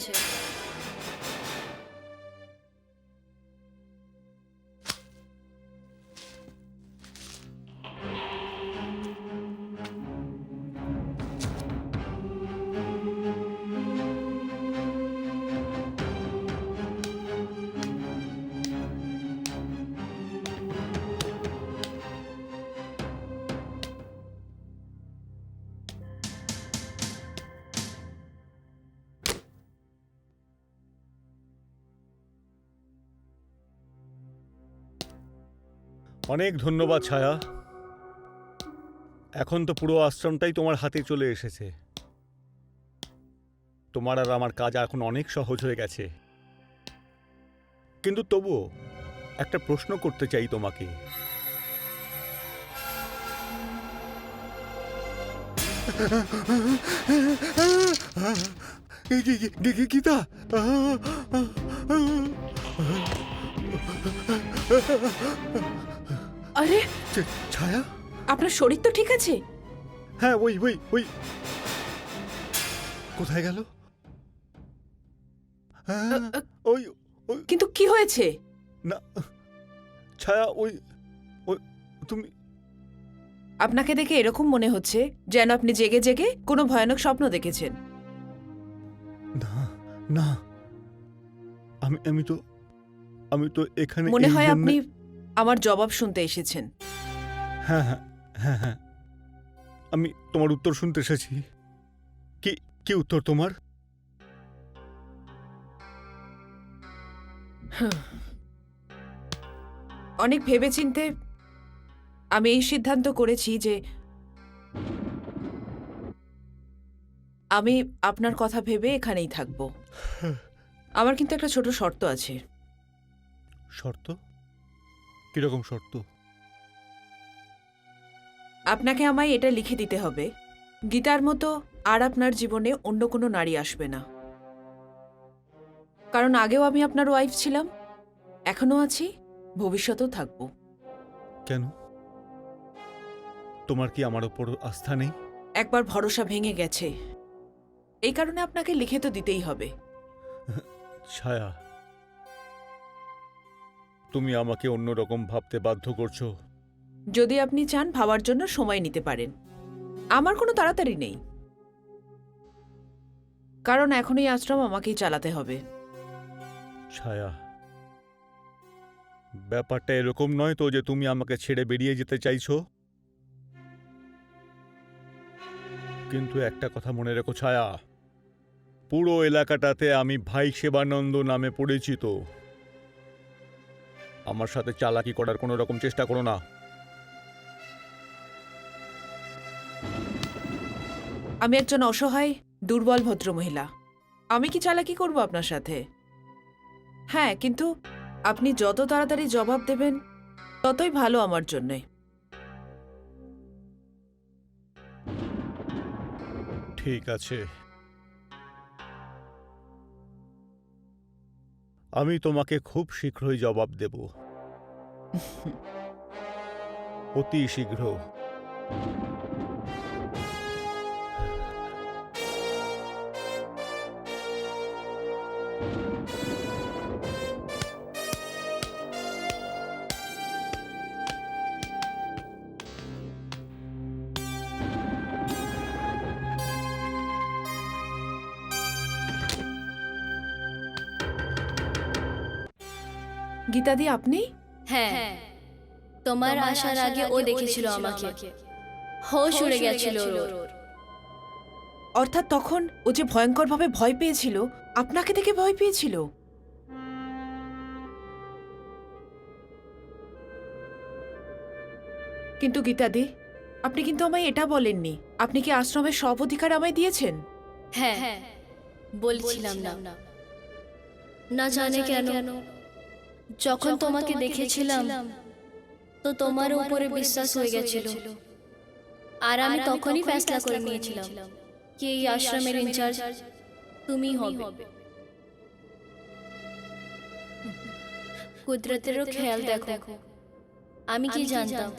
অনেক ধন্যবাদ ছায়া। এখন তো পুরো আশ্রমটাই তোমার হাতে চলে এসেছে। তোমার আর আমার কাজ এখন অনেক সহজ হয়ে গেছে। কিন্তু তবুও একটা প্রশ্ন করতে চাই তোমাকে। গীতা, আরে ছায়া, আপনার শরীর তো ঠিক আছে? হ্যাঁ, ওই ওই ওই কোথায় গেল? হ্যাঁ, ওই ওই কিন্তু কি হয়েছে? না ছায়া, ওই ওই তুমি। আপনাকে দেখে এরকম মনে হচ্ছে যেন আপনি জেগে জেগে কোনো ভয়ানক স্বপ্ন দেখেছেন। না না, আমি তো এখানে মনে এই হয় জন্যে- আপনি আমার জবাব শুনতে এসেছেন। হ্যাঁ হ্যাঁ হ্যাঁ হ্যাঁ, আমি তোমার উত্তর শুনতে এসেছি। কি কি উত্তর তোমার? অনেক ভেবেচিন্তে আমি এই সিদ্ধান্ত করেছি যে আমি আপনার কথা ভেবে এখানেই থাকব। আমার কিন্তু একটা ছোট শর্ত আছে। শর্ত? কিরকম শর্ত? আপনাকে আমায় এটা লিখে দিতে হবে, গীতার মতো আর আপনার জীবনে অন্য কোনো নারী আসবে না। কারণ আগেও আমি আপনার ওয়াইফ ছিলাম, এখনো আছি, ভবিষ্যতেও থাকব। কেন? তোমার কি আমার ওপর আস্থা নেই? একবার ভরসা ভেঙে গেছে, এই কারণে আপনাকে লিখে তো দিতেই হবে। ছায়া, তুমি আমাকে অন্যরকম ভাবতে বাধ্য করছো। যদি আপনি চান ভাবার জন্য সময় নিতে পারেন, আমার কোনো তাড়াতাড়ি নেই। কারণ এখন এই আশ্রম আমাকেই চালাতে হবে। ছায়া, ব্যাপারটা এরকম নয় তো যে তুমি আমাকে ছেড়ে বেরিয়ে যেতে চাইছো। কিন্তু একটা কথা মনে রেখো ছায়া, পুরো এলাকাটাতে আমি ভাই সেবানন্দ নামে পরিচিত। আমার সাথে চালাকি করার কোনো রকম চেষ্টা করো না। আমি একজন অসহায় দুর্বল ভদ্রমহিলা, আমি কি চালাকি করব আপনার সাথে? হ্যাঁ, কিন্তু আপনি যত তাড়াতাড়ি জবাব দেবেন ততই ভালো আমার জন্যে। ঠিক আছে, আমি তোমাকে খুব শীঘ্রই জবাব দেব, অতি শীঘ্র। গীতাদি, আপনি? হ্যাঁ, তোমার আসার আগে ও দেখেছিল আমাকে, হোশ উড়ে গেছিল ওর। অর্থাৎ তখন ও যে ভয়ঙ্করভাবে ভয় পেয়েছিল, আপনাকে দেখে ভয় পেয়েছিল? কিন্তু গীতাদি, আপনি কিন্তু আমায় এটা বলেননি, আপনি কি আশ্রমের সব অধিকার আমায় দিয়েছেন? হ্যাঁ, বলছিলাম না। না জানে কেন যখন তোমাকে দেখেছিলাম তো তোমার উপরে বিশ্বাস হয়ে গেছিল, আর আমি তখনই ফেসলা করে নিয়েছিলাম कि এই আশ্রমের ইনচার্জ তুমি হবে। কুদরতেরও খেয়াল দেখো, আমি কি জানতাম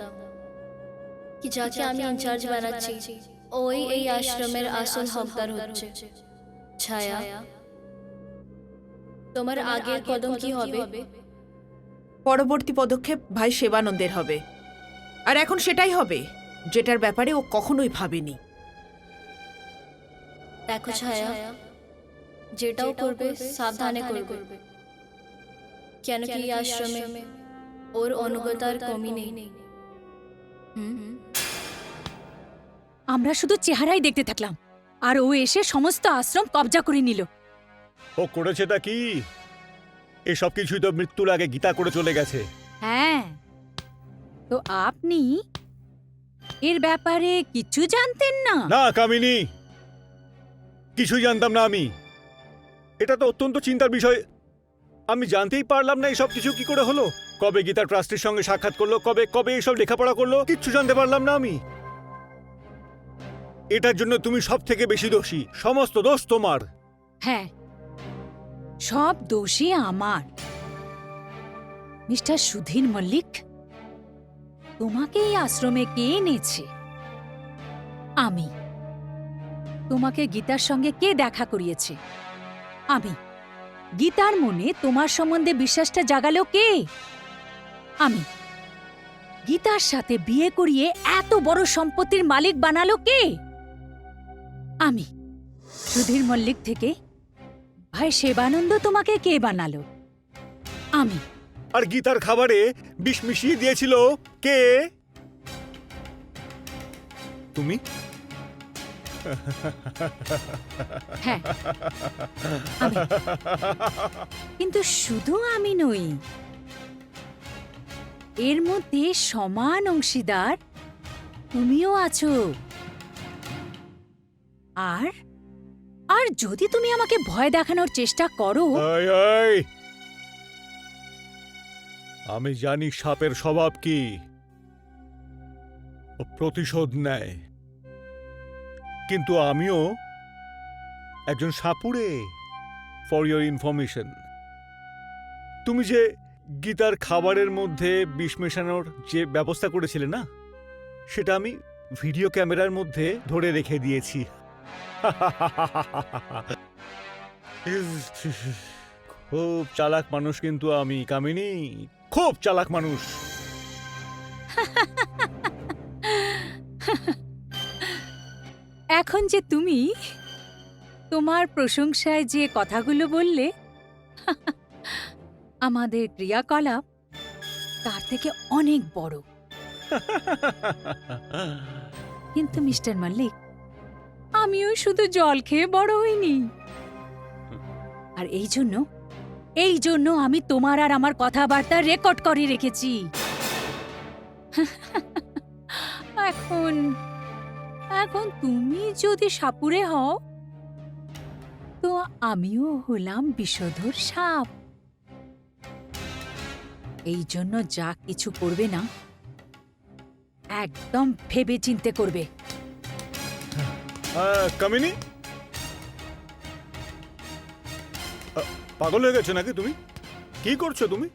कि যাকে আমি ইনচার্জ বানাচ্ছি ওই এই আশ্রমের আসল হকদার হচ্ছে। ছায়া, তোমার আগের কদম কি হবে? পরবর্তী পদক্ষেপ ভাই সেবানন্দের হবে, আর এখন সেটাই হবে যেটার ব্যাপারে ও কখনোই ভাবেনি। দেখো ছায়া, যেটাও করবে সাবধানে করবে, কেন কি এই আশ্রমে ওর অনুগতার কমি নেই। আমরা শুধু চেহারাই দেখতে থাকলাম, আর ও এসে সমস্ত আশ্রম কবজা করে নিল। ও করেছেটা কি? এসব কিছুই তো মৃত্যুর আগে গীতা করে চলে গেছে। হ্যাঁ, তো আপনি এর ব্যাপারে কিছু জানতেন না? না কামিনী, কিছুই জানতাম না আমি। এটা তো অত্যন্ত চিন্তার বিষয়। আমি জানতেই পারলাম না এসব কিছু কি করে হলো। কবে গীতা ট্রাস্টির সঙ্গে সাক্ষাৎ করলো, কবে কবে এসব লেখাপড়া করলো, কিচ্ছু জানতে পারলাম না আমি। এটার জন্য তুমি সব থেকে বেশি দোষী, সমস্ত দোষ তোমার। হ্যাঁ, সব দোষী আমার। মিস্টার সুধীর মল্লিক, তোমাকে এই আশ্রমে কে এনেছে? আমি। তোমাকে গীতার সঙ্গে কে দেখা করিয়েছে? আমি। গীতার মনে তোমার সম্বন্ধে বিশ্বাসটা জাগালো কে? আমি। গীতার সাথে বিয়ে করিয়ে এত বড় সম্পত্তির মালিক বানালো কে? আমি। সুধীর মল্লিক থেকে ভাই সেবানন্দ তোমাকে কে বানালো? আমি। আর গীতার খাবারে বিষ মিশিয়ে দিয়েছিল কে? তুমি? হ্যাঁ, আমি। কিন্তু শুধু আমি নই, এর মধ্যে সমান অংশীদার তুমিও আছো। আর আর যদি তুমি আমাকে ভয় দেখানোর চেষ্টা করো, এই, এই! আমি জানি সাপের স্বভাব কি। ও প্রতিশোধ নেয়, কিন্তু আমিও একজন সাপুড়ে। ফর ইয়োর ইনফরমেশন, তুমি যে গীতার খাবারের মধ্যে বিষ মেশানোর যে ব্যবস্থা করেছিলে না, সেটা আমি ভিডিও ক্যামেরার মধ্যে ধরে রেখে দিয়েছি। খুব চালাক মানুষ কিন্তু আমি, কামিনী, খুব চালাক মানুষ। এখন যে তুমি তোমার প্রশংসায় যে কথাগুলো বললে, আমাদের ক্রিয়াকলাপ তার থেকে অনেক বড়। কিন্তু মিস্টার মল্লিক, আমিও শুধু জল খেয়ে বড় হইনি। আর এই জন্য আমি তোমার আর আমার কথাবার্তা রেকর্ড করে রেখেছি। এখন তুমি যদি সাপুড়ে হও, তো আমিও হলাম বিষধর সাপ। এই জন্য যা কিছু করবে না, একদম ভেবে চিন্তে করবে। কামিনী, পাগল হয়ে গেছো নাকি তুমি? কি করছো তুমি?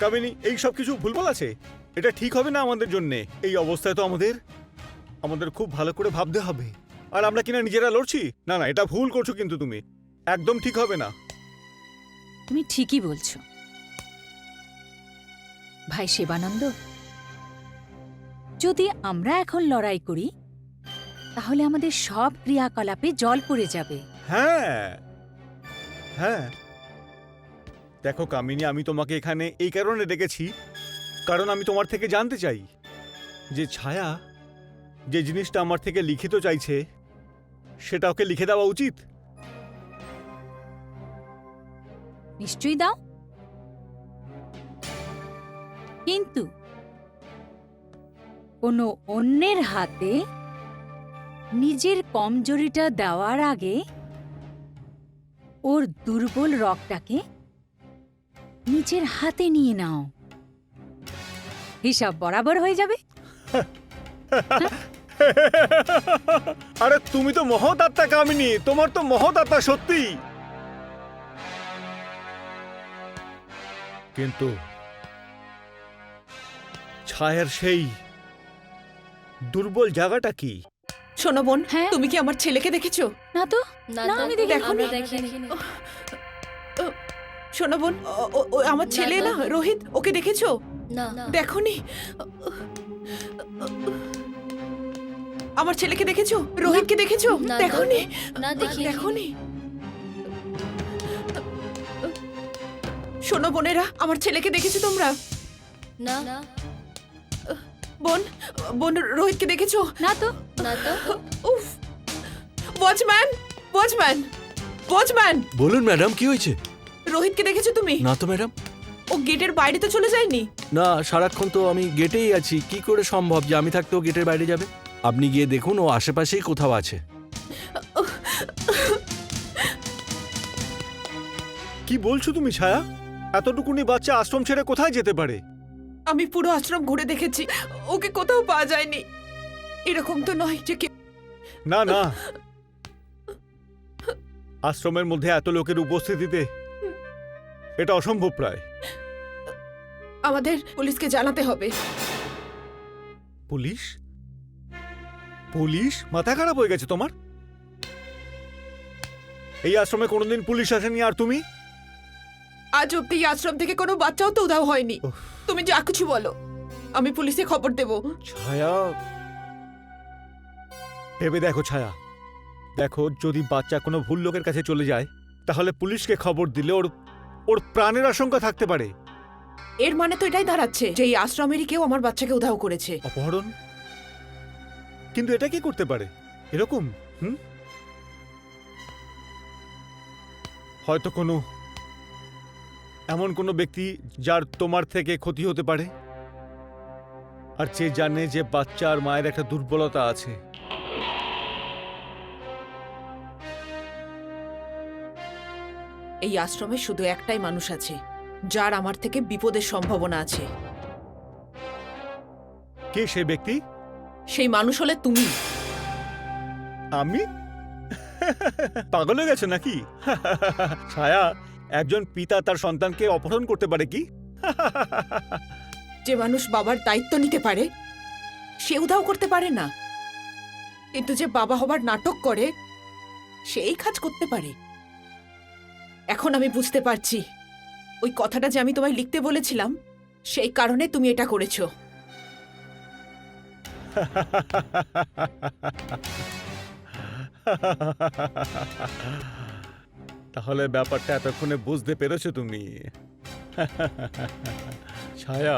কামিনী, এই সব কিছু ভুলভাল আছে। এটা ঠিক হবে না আমাদের জন্যে। এই অবস্থায় তো আমাদের খুব ভালো করে ভাবতে হবে। আর আমরা কিনা নিজেরা লড়ছি? না না, এটা ভুল করছো কিন্তু তুমি। একদম ঠিক হবে না। তুমি ঠিকই বলছো ভাই শিবানন্দ। যদি আমরা এখন লড়াই করি, তাহলে আমাদের সব ক্রিয়াকলাপে জল পড়ে যাবে। হ্যাঁ হ্যাঁ, দেখো কামিনী, আমি তোমাকে এখানে এই কারণে ডেকেছি, কারণ আমি তোমার থেকে জানতে চাই যে ছায়া যে জিনিসটা আমার থেকে লিখিত চাইছে, সেটা ওকে লিখে দেওয়া উচিত। নিশ্চয়ই দাও, কিন্তু কোনো অন্যের হাতে নিজের কমজোরিটা দেওয়ার আগে ওর দুর্বল রগটাকে নিজের হাতে নিয়ে নাও। হিসাব বরাবর হয়ে যাবে। আরে তুমি তো মহৎ আত্মা কামিনী, তোমার তো মহৎ আত্মা সত্যি। কিন্তু ছায়ার সেই দুর্বল জায়গাটা কি? শোনো বোন, হ্যাঁ? তুমি কি আমার ছেলেকে দেখেছো? না তো, না না, তো, আমি দেখিনি। আমরা দেখিনি। শোনো বোন, ও আমার ছেলে না, রোহিত, ওকে দেখেছো? না দেখোনি? আমার ছেলেকে দেখেছো? রোহিতকে দেখেছো? না, দেখোনি? না, দেখিনি। দেখোনি? শোনো বোনেরা, আমার ছেলেকে দেখেছো তোমরা? না বোন, বোন, রোহিতকে দেখেছো? না তো, না তো। উফ! Watchman, watchman, watchman! বলুন ম্যাডাম, কি হয়েছে? রোহিতকে দেখেছো তুমি? না তো ম্যাডাম। ও গেটের বাইরে তো চলে যায়নি? না, সারাক্ষণ তো আমি গেটেই আছি। কি করে সম্ভব যে আমি থাকতেও গেটের বাইরে যাবে? আপনি গিয়ে দেখুন, ও আশেপাশেই কোথাও আছে। কি বলছো তুমি ছায়া? এতটুকুনি বাচ্চা আশ্রম ছেড়ে কোথায় যেতে পারে? আমি পুরো আশ্রম ঘুরে দেখেছি, ওকে কোথাও পাওয়া যায়নি। এরকম তো নয় যে না না, আশ্রমের মধ্যে এত লোকের উপস্থিতিতে এটা অসম্ভব প্রায়। আমাদের পুলিশকে জানাতে হবে। পুলিশ? পুলিশ? মাথা খারাপ হয়ে গেছে তোমার? এই আশ্রমে কোনোদিন পুলিশ আসেনি, আর তুমি? আজ অব্দি এই আশ্রম থেকে কোনো বাচ্চাও তো উধাও হয়নি। উফ। তুমি যা কিছু বলো, আমি পুলিশে খবর দেব। ছায়া, ভেবে দেখো ছায়া, দেখো যদি বাচ্চা কোনো ভুল লোকের কাছে চলে যায়, তাহলে পুলিশকে খবর দিলে ওর প্রাণের আশঙ্কা থাকতে পারে। এর মানে তো এটাই দাঁড়াচ্ছে যে এই আশ্রমেরই কেউ আমার বাচ্চাকে উধাও করেছে। অপহরণ? কিন্তু এটা কি করতে পারে এরকম? হয়তো এমন কোনো ব্যক্তি যার তোমার থেকে ক্ষতি হতে পারে, আর যে জানে যে বাচ্চা আর মায়ের একটা দুর্বলতা আছে। এই আশ্রমে শুধু একটাই মানুষ আছে যার আমার থেকে বিপদের সম্ভাবনা আছে। কে সে ব্যক্তি? সেই মানুষ হলে তুমি। আমি? পাগল হয়ে গেছে নাকি? ছায়া, একজন পিতা তার সন্তানকে অপহরণ করতে পারে কি? যে মানুষ বাবার দায়িত্ব নিতে পারে সে উধাও করতে পারে না, কিন্তু যে বাবা হবার নাটক করে সেই কাজ করতে পারে। এখন আমি বুঝতে পারছি ওই কথাটা যে আমি তোমায় লিখতে বলেছিলাম সেই কারণে তুমি এটা করেছো। তাহলে ব্যাপারটা এতক্ষণে বুঝতে পেরেছো তুমি? ছায়া,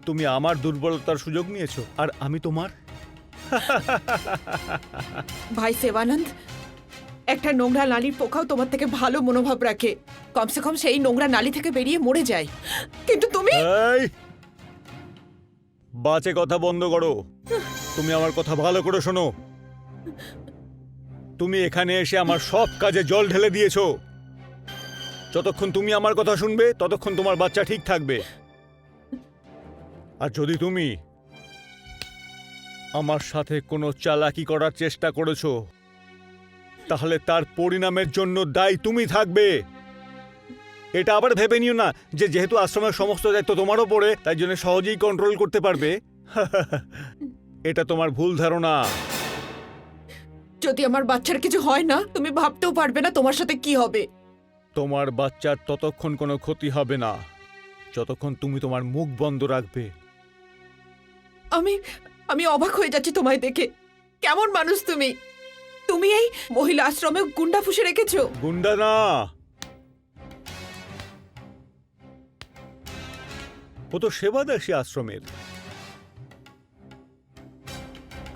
তুমি আমার দুর্বলতার সুযোগ নিয়েছো আর আমি তোমার। ভাই সেবানন্দ, একটা নোংরা নালীর পোকাও তোমার থেকে ভালো মনোভাব রাখে, কমসে কম সেই নোংরা নালী থেকে বেরিয়ে মরে যায়। কিন্তু তুমি এই, বাজে কথা বন্ধ করো। তুমি আমার কথা ভালো করে শোনো। তুমি এখানে এসে আমার সব কাজে জল ঢেলে দিয়েছো। যতক্ষণ তুমি আমার কথা শুনবে ততক্ষণ তোমার বাচ্চা ঠিক থাকবে। আর যদি তুমি আমার সাথে কোনো চালাকি করার চেষ্টা করেছো তাহলে তার পরিণামের জন্য দায়ী তুমি থাকবে। এটা আবার ভেবে নিও না যে যেহেতু আশ্রমের সমস্ত দায়িত্ব তোমার ওপরে তাই জন্য সহজেই কন্ট্রোল করতে পারবে। এটা তোমার ভুল ধারণা। যদি আমার বাচ্চার কিছু হয় না তুমি ভাবতেও পারবে না তোমার সাথে কি হবে। তোমার বাচ্চার ততক্ষণ কোনো ক্ষতি হবে না যতক্ষণ তুমি তোমার মুখ বন্ধ রাখবে। আমি আমি অবাক হয়ে যাচ্ছি তোমায় দেখে। কেমন মানুষ তুমি? তুমি এই মহিলা আশ্রমে গুন্ডা ফুসে রেখেছো। গুন্ডা না, ও তো সেবাদাসী আশ্রমের।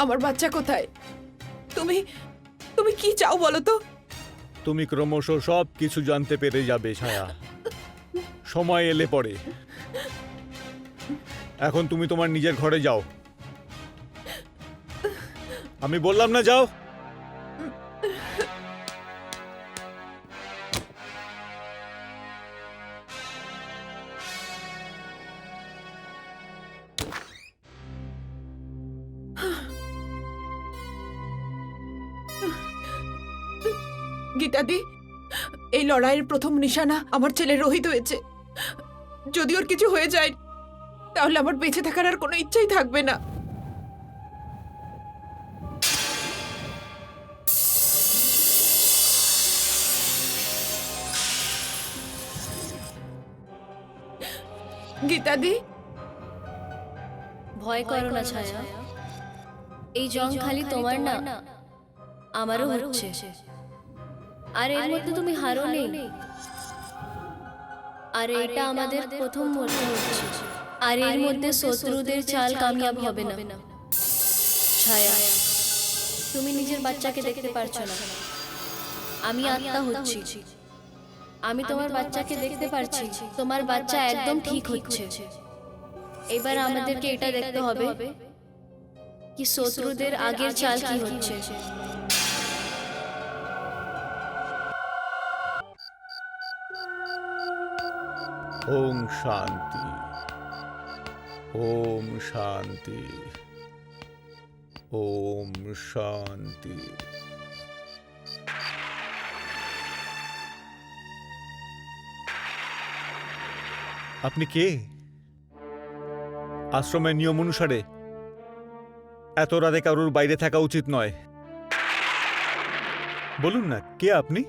আমার বাচ্চা কোথায়? তুমি তুমি কি চাও বলো তো? তুমি ক্রমশ সব কিছু জানতে পেরে যাবে ছায়া, সময় এলে পরে। এখন তুমি তোমার নিজের ঘরে যাও। আমি বললাম না যাও। গীতাদি, এই লড়াইয়ের প্রথম নিশানা আমার ছেলে রোহিত হয়েছে। যদি ওর কিছু হয়ে যায় তাহলে আমার বেঁচে থাকার আর কোনো ইচ্ছাই থাকবে না। গীতাদি, ভয় করো না ছায়া, এই জং খালি তোমার না আমারও হচ্ছে। আর এর মধ্যে তুমি হারো নেই। আর এটা আমাদের প্রথম মরতে হচ্ছে। আর এর মধ্যে শত্রুদের চাল কামিয়াব হবে না। ছায়া, তুমি নিজের বাচ্চাকে দেখতে পারছো না, আমি আত্মা হচ্ছি। আমি তোমার বাচ্চাকে দেখতে পারছি। তোমার বাচ্চা একদম ঠিক হচ্ছে। এবার আমাদেরকে এটা দেখতে হবে কি শত্রুদের আগের চাল কি হচ্ছে। ওম শান্তি, ওম শান্তি, ওম শান্তি। আপনি কে? আশ্রমের নিয়ম অনুসারে এত রাতে কারোর বাইরে থাকা উচিত নয়। বলুন না, কে আপনি?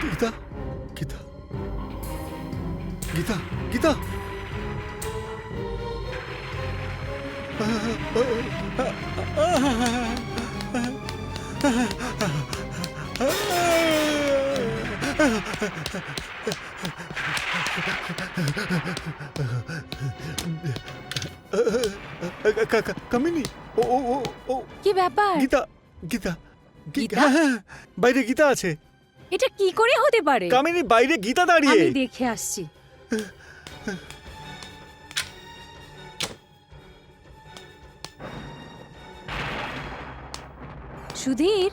গীতা, গীতা, গীতা, গীতা। কামিনী, ও ও ও ও কি ব্যাপার? গীতা, গীতা, গীতা? হ্যাঁ, হ্যাঁ, বাইরে গীতা আছে। এটা কি করে হতে পারে? কামিনী, বাইরে গীতা দাঁড়িয়ে। আমি দেখে আসছি। সুধীর,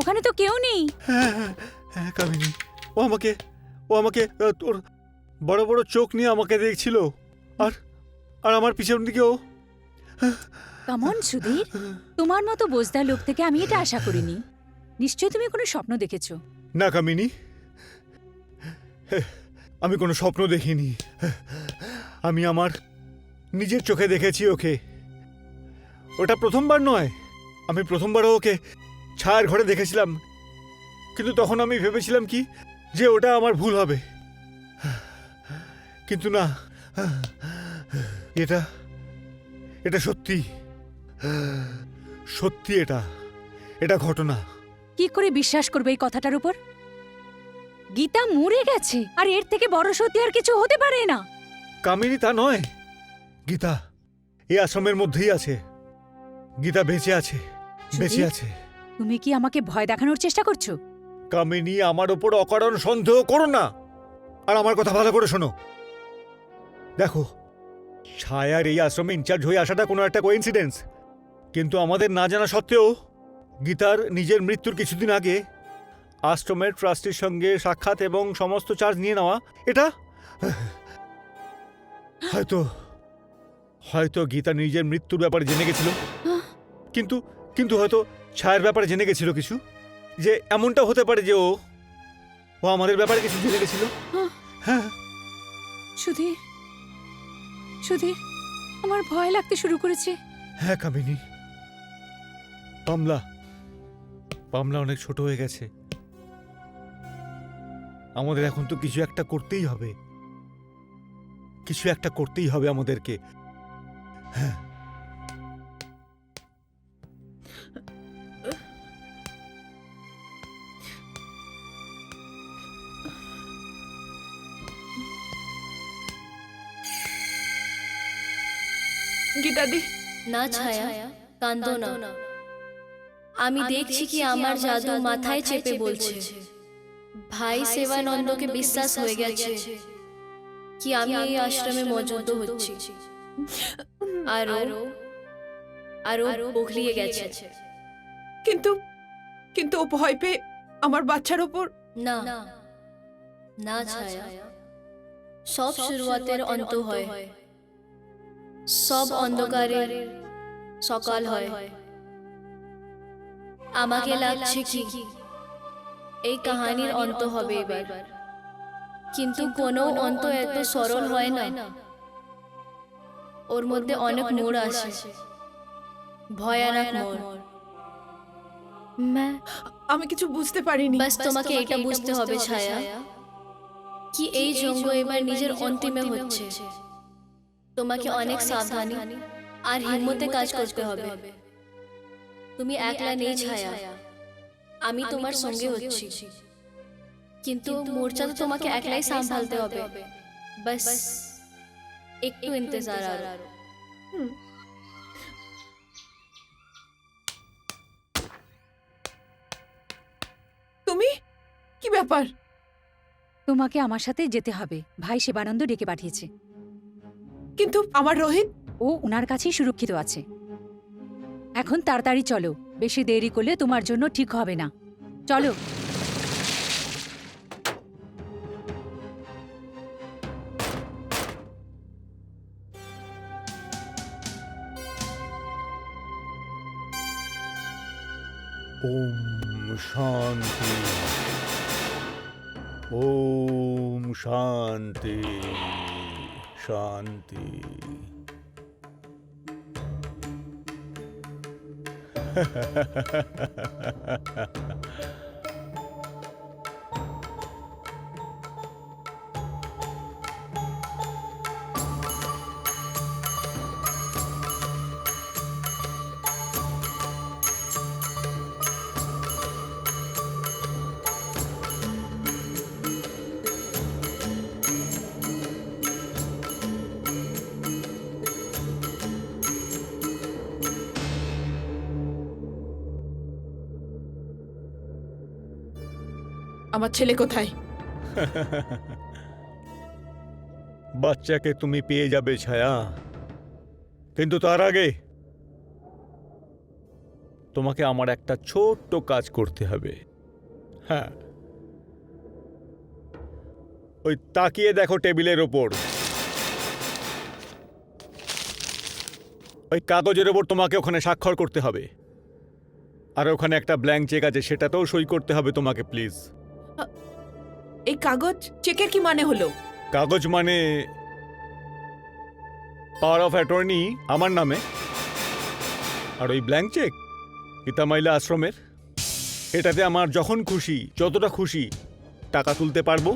ওখানে তো কেউ নেই। হ্যাঁ কামিনী, ও আমাকে তোর বড় বড় চোখ নিয়ে আমাকে দেখছিল, আর আর আমার পিছন দিকেও। কামন সুধীর, তোমার মতো বোঝদার লোক থেকে আমি এটা আশা করিনি। নিশ্চয়ই তুমি কোনো স্বপ্ন দেখেছো। না কামিনী, আমি কোনো স্বপ্ন দেখিনি। আমি আমার নিজের চোখে দেখেছি ওকে। ওটা প্রথমবার নয়, আমি প্রথমবারও ওকে ছায়ার ঘরে দেখেছিলাম, কিন্তু তখন আমি ভেবেছিলাম কি যে ওটা আমার ভুল হবে। কিন্তু না, এটা এটা সত্যি সত্যি, এটা ঘটনা। কি করে বিশ্বাস করবে এই কথাটার উপর? গীতা মরে গেছে, আর এর থেকে বড় সত্যি আর কিছু হতে পারে না। কামিনী, তা নয়। গীতা এই আশ্রমের মধ্যেই আছে। গীতা বেঁচে আছে, বেঁচে সুধীর, আছে। তুমি কি আমাকে ভয় দেখানোর চেষ্টা করছো? কামিনী, আমার ওপর অকারণ সন্দেহ করো না, আর আমার কথা ভালো করে শোনো। দেখো, ছায়ার এই আশ্রমে ইনচার্জ হয়ে আসাটা কোনো একটা কোইন্সিডেন্স, কিন্তু আমাদের না জানা সত্ত্বেও গীতার নিজের মৃত্যুর কিছুদিন আগে আশ্রমের ট্রাস্টির সঙ্গে সাক্ষাৎ এবং সমস্ত চার্জ নিয়ে নেওয়া, এটা হয়তো হয়তো গীতা নিজের মৃত্যুর ব্যাপারে জেনে গেছিল, কিন্তু কিন্তু হয়তো ছায়ার ব্যাপারে জেনে গেছিল কিছু, যে এমনটা হতে পারে যে ও আমাদের ব্যাপারে কিছু জেনে গেছিল। হ্যাঁ সুধীর, সুধীর, আমার ভয় লাগতে শুরু করেছে। হ্যাঁ কামিনী, পামলা পামলা অনেক ছোট হয়ে গেছে। আমাদের এখন তো কিছু একটা করতেই হবে, কিছু একটা করতেই হবে আমাদেরকে। হ্যাঁ, গীতাদি, না ছায়া, কান্দো না। আমি দেখছি কি আমার জাদু মাথায় চেপে বলছে। ভাই সেবানন্দকে বিশ্বাস হয়ে গেছে কি আমি এই আশ্রমে মজুদ হচ্ছি, আর ও বগলিয়ে গেছে। কিন্তু কিন্তু ও ভয় পেয়ে আমার বাচ্চার ওপর। না না ছায়া, সব শুরুয়াতের অন্ত হয়, সব অন্ধকারের সকাল হয়। আমাকে লাগছে কি এই কাহিনীর অন্ত হবে এবার, কিন্তু কোনো অন্ত এত সরল হয় না। ওর মধ্যে অনেক মোড় আসে, ভয়ানক মোড়। আমি কিছু বুঝতে পারিনি। বাস তোমাকে এটা বুঝতে হবে ছায়া, কি এই জঙ্গ এবার নিজের অন্তিমে হচ্ছে। তোমাকে অনেক সাবধানী আর হিম্মতে কাজ করতে হবে। তুমি একলা নেই ছায়া, আমি তোমার সঙ্গে হচ্ছি, কিন্তু মোর্চা তো তোমাকে একলাই সামলাতে হবে। বাস একটু ইন্তজার আরো। তুমি কি ব্যাপার? তোমাকে আমার সাথে যেতে হবে, ভাই সেবানন্দ ডেকে পাঠিয়েছে। কিন্তু আমার রোহিত। ও ওনার কাছেই সুরক্ষিত আছে। এখন তাড়াতাড়ি চলো, বেশি দেরি করলে তোমার জন্য ঠিক হবে না। চলো। ওম শান্তি, ওম শান্তি, শান্তি। আমার ছেলে কোথায়? বাচ্চাকে তুমি পেয়ে যাবে ছায়া, কিন্তু তার আগে তোমাকে আমার একটা ছোট্ট কাজ করতে হবে। হ্যাঁ, ওই তাকিয়ে দেখো টেবিলের ওপর, ওই কাগজের ওপর তোমাকে ওখানে স্বাক্ষর করতে হবে। আর ওখানে একটা ব্ল্যাঙ্ক চেক আছে, সেটাতেও সই করতে হবে তোমাকে, প্লিজ। এই কাগজ চেকের কি মানে হলো? কাগজ মানে পাওয়ার অফ অ্যাটর্নি আমার নামে, আর ওই ব্ল্যাঙ্ক চেক গীতা মহিলা আশ্রমের। এটাতে আমার যখন খুশি, যতটা খুশি টাকা তুলতে পারবো।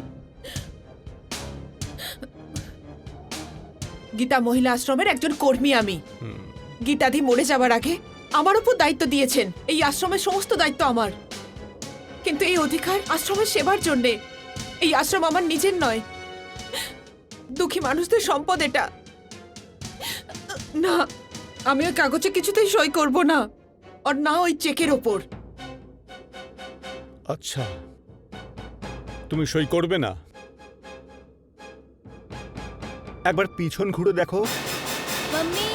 গীতা মহিলা আশ্রমের একজন কর্মী আমি। গীতাদি মরে যাবার আগে আমার উপর দায়িত্ব দিয়েছেন। এই আশ্রমের সমস্ত দায়িত্ব আমার, কিন্তু এই অধিকার আশ্রমের সেবার জন্যে। এই আশ্রম আমার নিজের নয়, দুঃখী মানুষদের সম্পদ এটা। না, আমি ওই কাগজে কিছুতেই সই করব না, আর না ওই চেকের ওপর। আচ্ছা, তুমি সই করবে না? একবার পিছন ঘুরে দেখো। Mummy,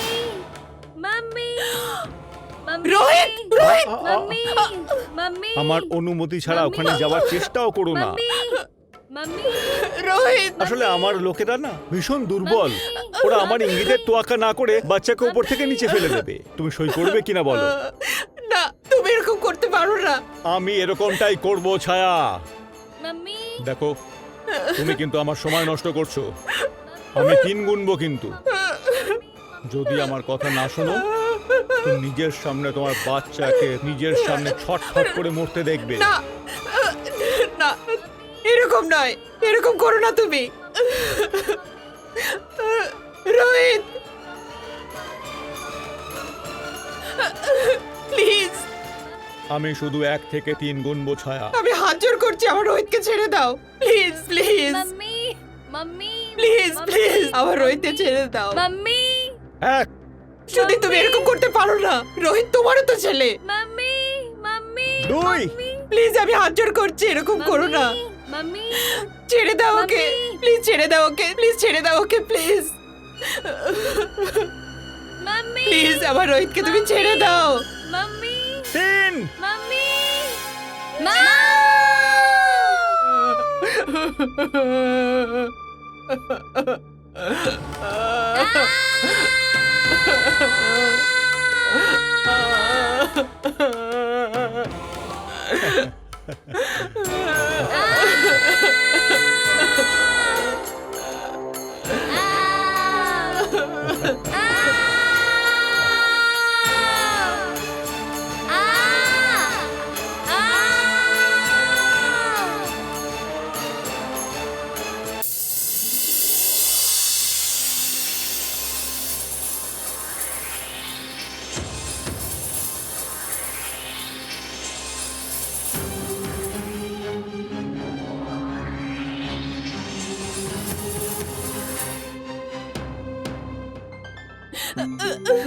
mummy, Rohit, Rohit! Mummy, mummy, আমার অনুমতি ছাড়া ওখানে যাওয়ার চেষ্টাও করো না। মাম্মি, রোহিত! আসলে আমার লোকেরা না ভীষণ দুর্বল, ওরা আমার ইঙ্গিতের তোয়াক্কা না করে বাচ্চাকে উপর থেকে নিচে ফেলে দেবে। তুমি সই করবে কিনা বলো? না, তুমি এরকম করতে পারো না। আমি এরকমটাই করব ছায়া। মাম্মি, দেখো, তুমি কিন্তু আমার সময় নষ্ট করছো। আমি 3 গুনবো, কিন্তু যদি আমার কথা না শোনো, তুমি নিজের সামনে তোমার বাচ্চাকে নিজের সামনে ছটফট করে মরতে দেখবে। না, না, এরকম নয়, এরকম করো না তুমি। রোহিত, প্লিজ, আমি শুধু 1 থেকে 3 গুনবো ছায়া। আমি হাত জোড় করছি, আমার রোহিতকে ছেড়ে দাও, please, please, mummy, mummy, please, please, আমার রোহিতকে ছেড়ে দাও। মাম্মি, 1 যদি তুমি এরকম করতে পারো না, রোহিত তোমারও তো ছেলে। মাম্মি, মাম্মি, 2 প্লিজ, আমি হাত জোড় করছি, এরকম করো না। মাম্মি, ছেড়ে দাও ওকে, মাম্মি। প্লিজ ছেড়ে দাও ওকে, প্লিজ ছেড়ে দাও ওকে, প্লিজ, মাম্মি, প্লিজ, আমার রোহিতকে তুমি ছেড়ে দাও। মাম্মি, 3 মাম্মি, মা!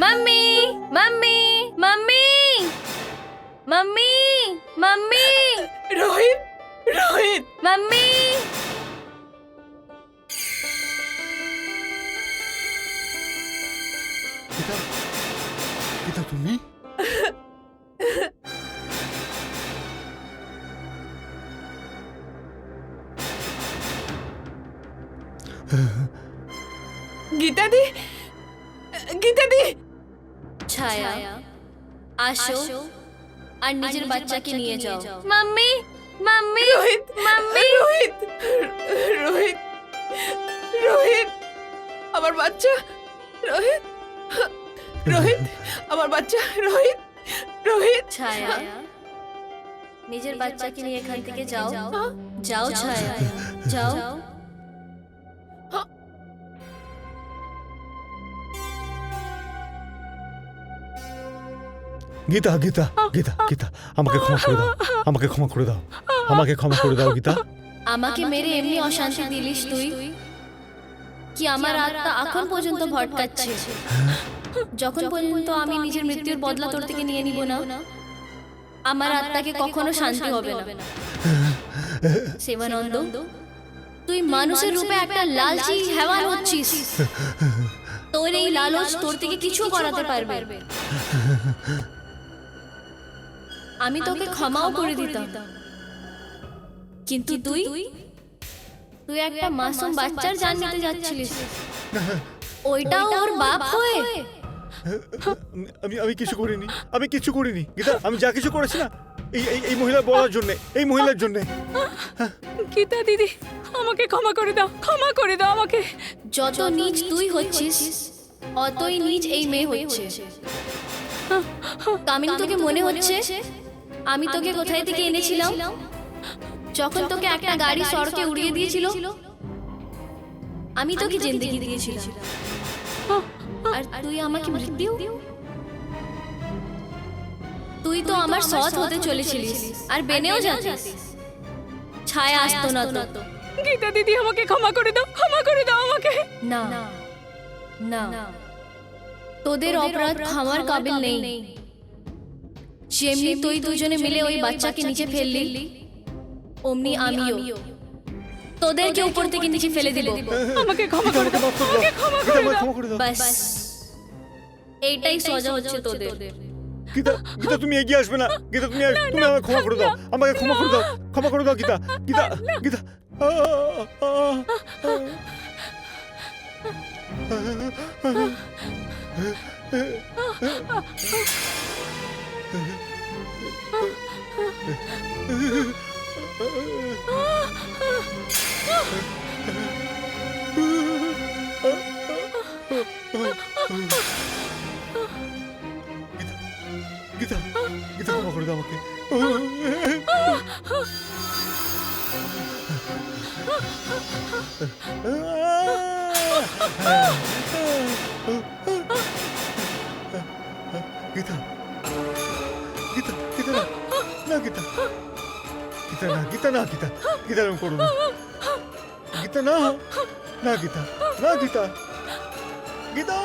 Mummy, mummy, mummy, mummy, mummy, Rohit, Rohit, mummy, এটা তুমি? গীতাদি, গীতাদি, ছায়া, আসো আর নিজের বাচ্চাকে নিয়ে যাও। Mummy, mummy, Rohit, mummy, Rohit, Rohit, Rohit, আমার বাচ্চা, রোহিত, রোহিত, আমার বাচ্চা, রোহিত, রোহিত। ছায়া, নিজের বাচ্চাকে নিয়ে এখান থেকে যাও। যাও ছায়া, যাও। গীতা, গীতা, গীতা, গীতা, আমাকে ক্ষমা করে দাও, আমাকে ক্ষমা করে দাও, আমাকে ক্ষমা করে দাও গীতা। আমাকে মেরে এমনি অশান্তি দিলিস তুই, কি আমার আত্মা এখন পর্যন্ত ভটকাচ্ছে। যখন পর্যন্ত আমি নিজের মৃত্যুর বদলা তোর থেকে নিয়ে নিব না, আমার আত্মাকে কখনো শান্তি হবে না। শিবানন্দ, তুই মানুষের রূপে একটা লালচি হেওয়ান হচ্ছিস। তোর এই লালচ তোর থেকে কিছু করাতে পারবে। আমি তোকে ক্ষমাও করে দিতাম, কিন্তু তুই একটা মাসুম বাচ্চার জান নিতে যাচ্ছিলিস, ওইটাও ওর বাপ হয়ে। আমি কিছু করিনি, আমি কিছু করিনি গীতা। আমি যা কিছু করেছি না এই মহিলা বলার জন্য, এই মহিলার জন্য। গীতা দিদি, আমাকে ক্ষমা করে দাও, ক্ষমা করে দাও আমাকে। যত নীচ তুই হচ্ছিস, অতই নীচ এই মেয়ে হচ্ছে। কামিনী, তোকে মনে হচ্ছে আমি তোকে কোথায় থেকে এনেছিলাম যখন তোকে একটা গাড়ি সড়কে উড়িয়ে দিয়েছিল? আমি তোকে জিন্দেগি দিয়েছিলাম, আর তুই আমাকে মৃত্যু। তুই তো আমার সৎ হতে চলেছিলিস, আর বেনেও যাচ্ছিস, ছায়া আসতো না তো। গীতা দিদি, আমাকে ক্ষমা করে দাও, ক্ষমা করে দাও আমাকে। না না, তোদের অপরাধ ক্ষমার কাবিল নেই। যেমনি তুই দুজনে মিলে ওই বাচ্চাকে নিচে ফেললি, অমনি আমিও তোদেরকে উপর থেকে নিচে ফেলে দিব। আমাকে ক্ষমা করে দাও, আমাকে ক্ষমা করে দাও। ক্ষমা করে দাও বাস, এইটাই সজা হচ্ছে তোদের। গীতা। গীতা তুমি এগিয়ে আসবে না গীতা, তুমি আমাকে ক্ষমা করে দাও, আমাকে ক্ষমা করে দাও, ক্ষমা করে দাও গীতা। গীতা গীতা গীতা, গীতা ক্ষমা করে দাও আমাকে। গীতা, গীতা, গীতা না, না গীতা, গীতা না, গীতা না, গীতা, গীতা এরকম করো না, গীতা না, না গীতা, না গীতা, গীতা।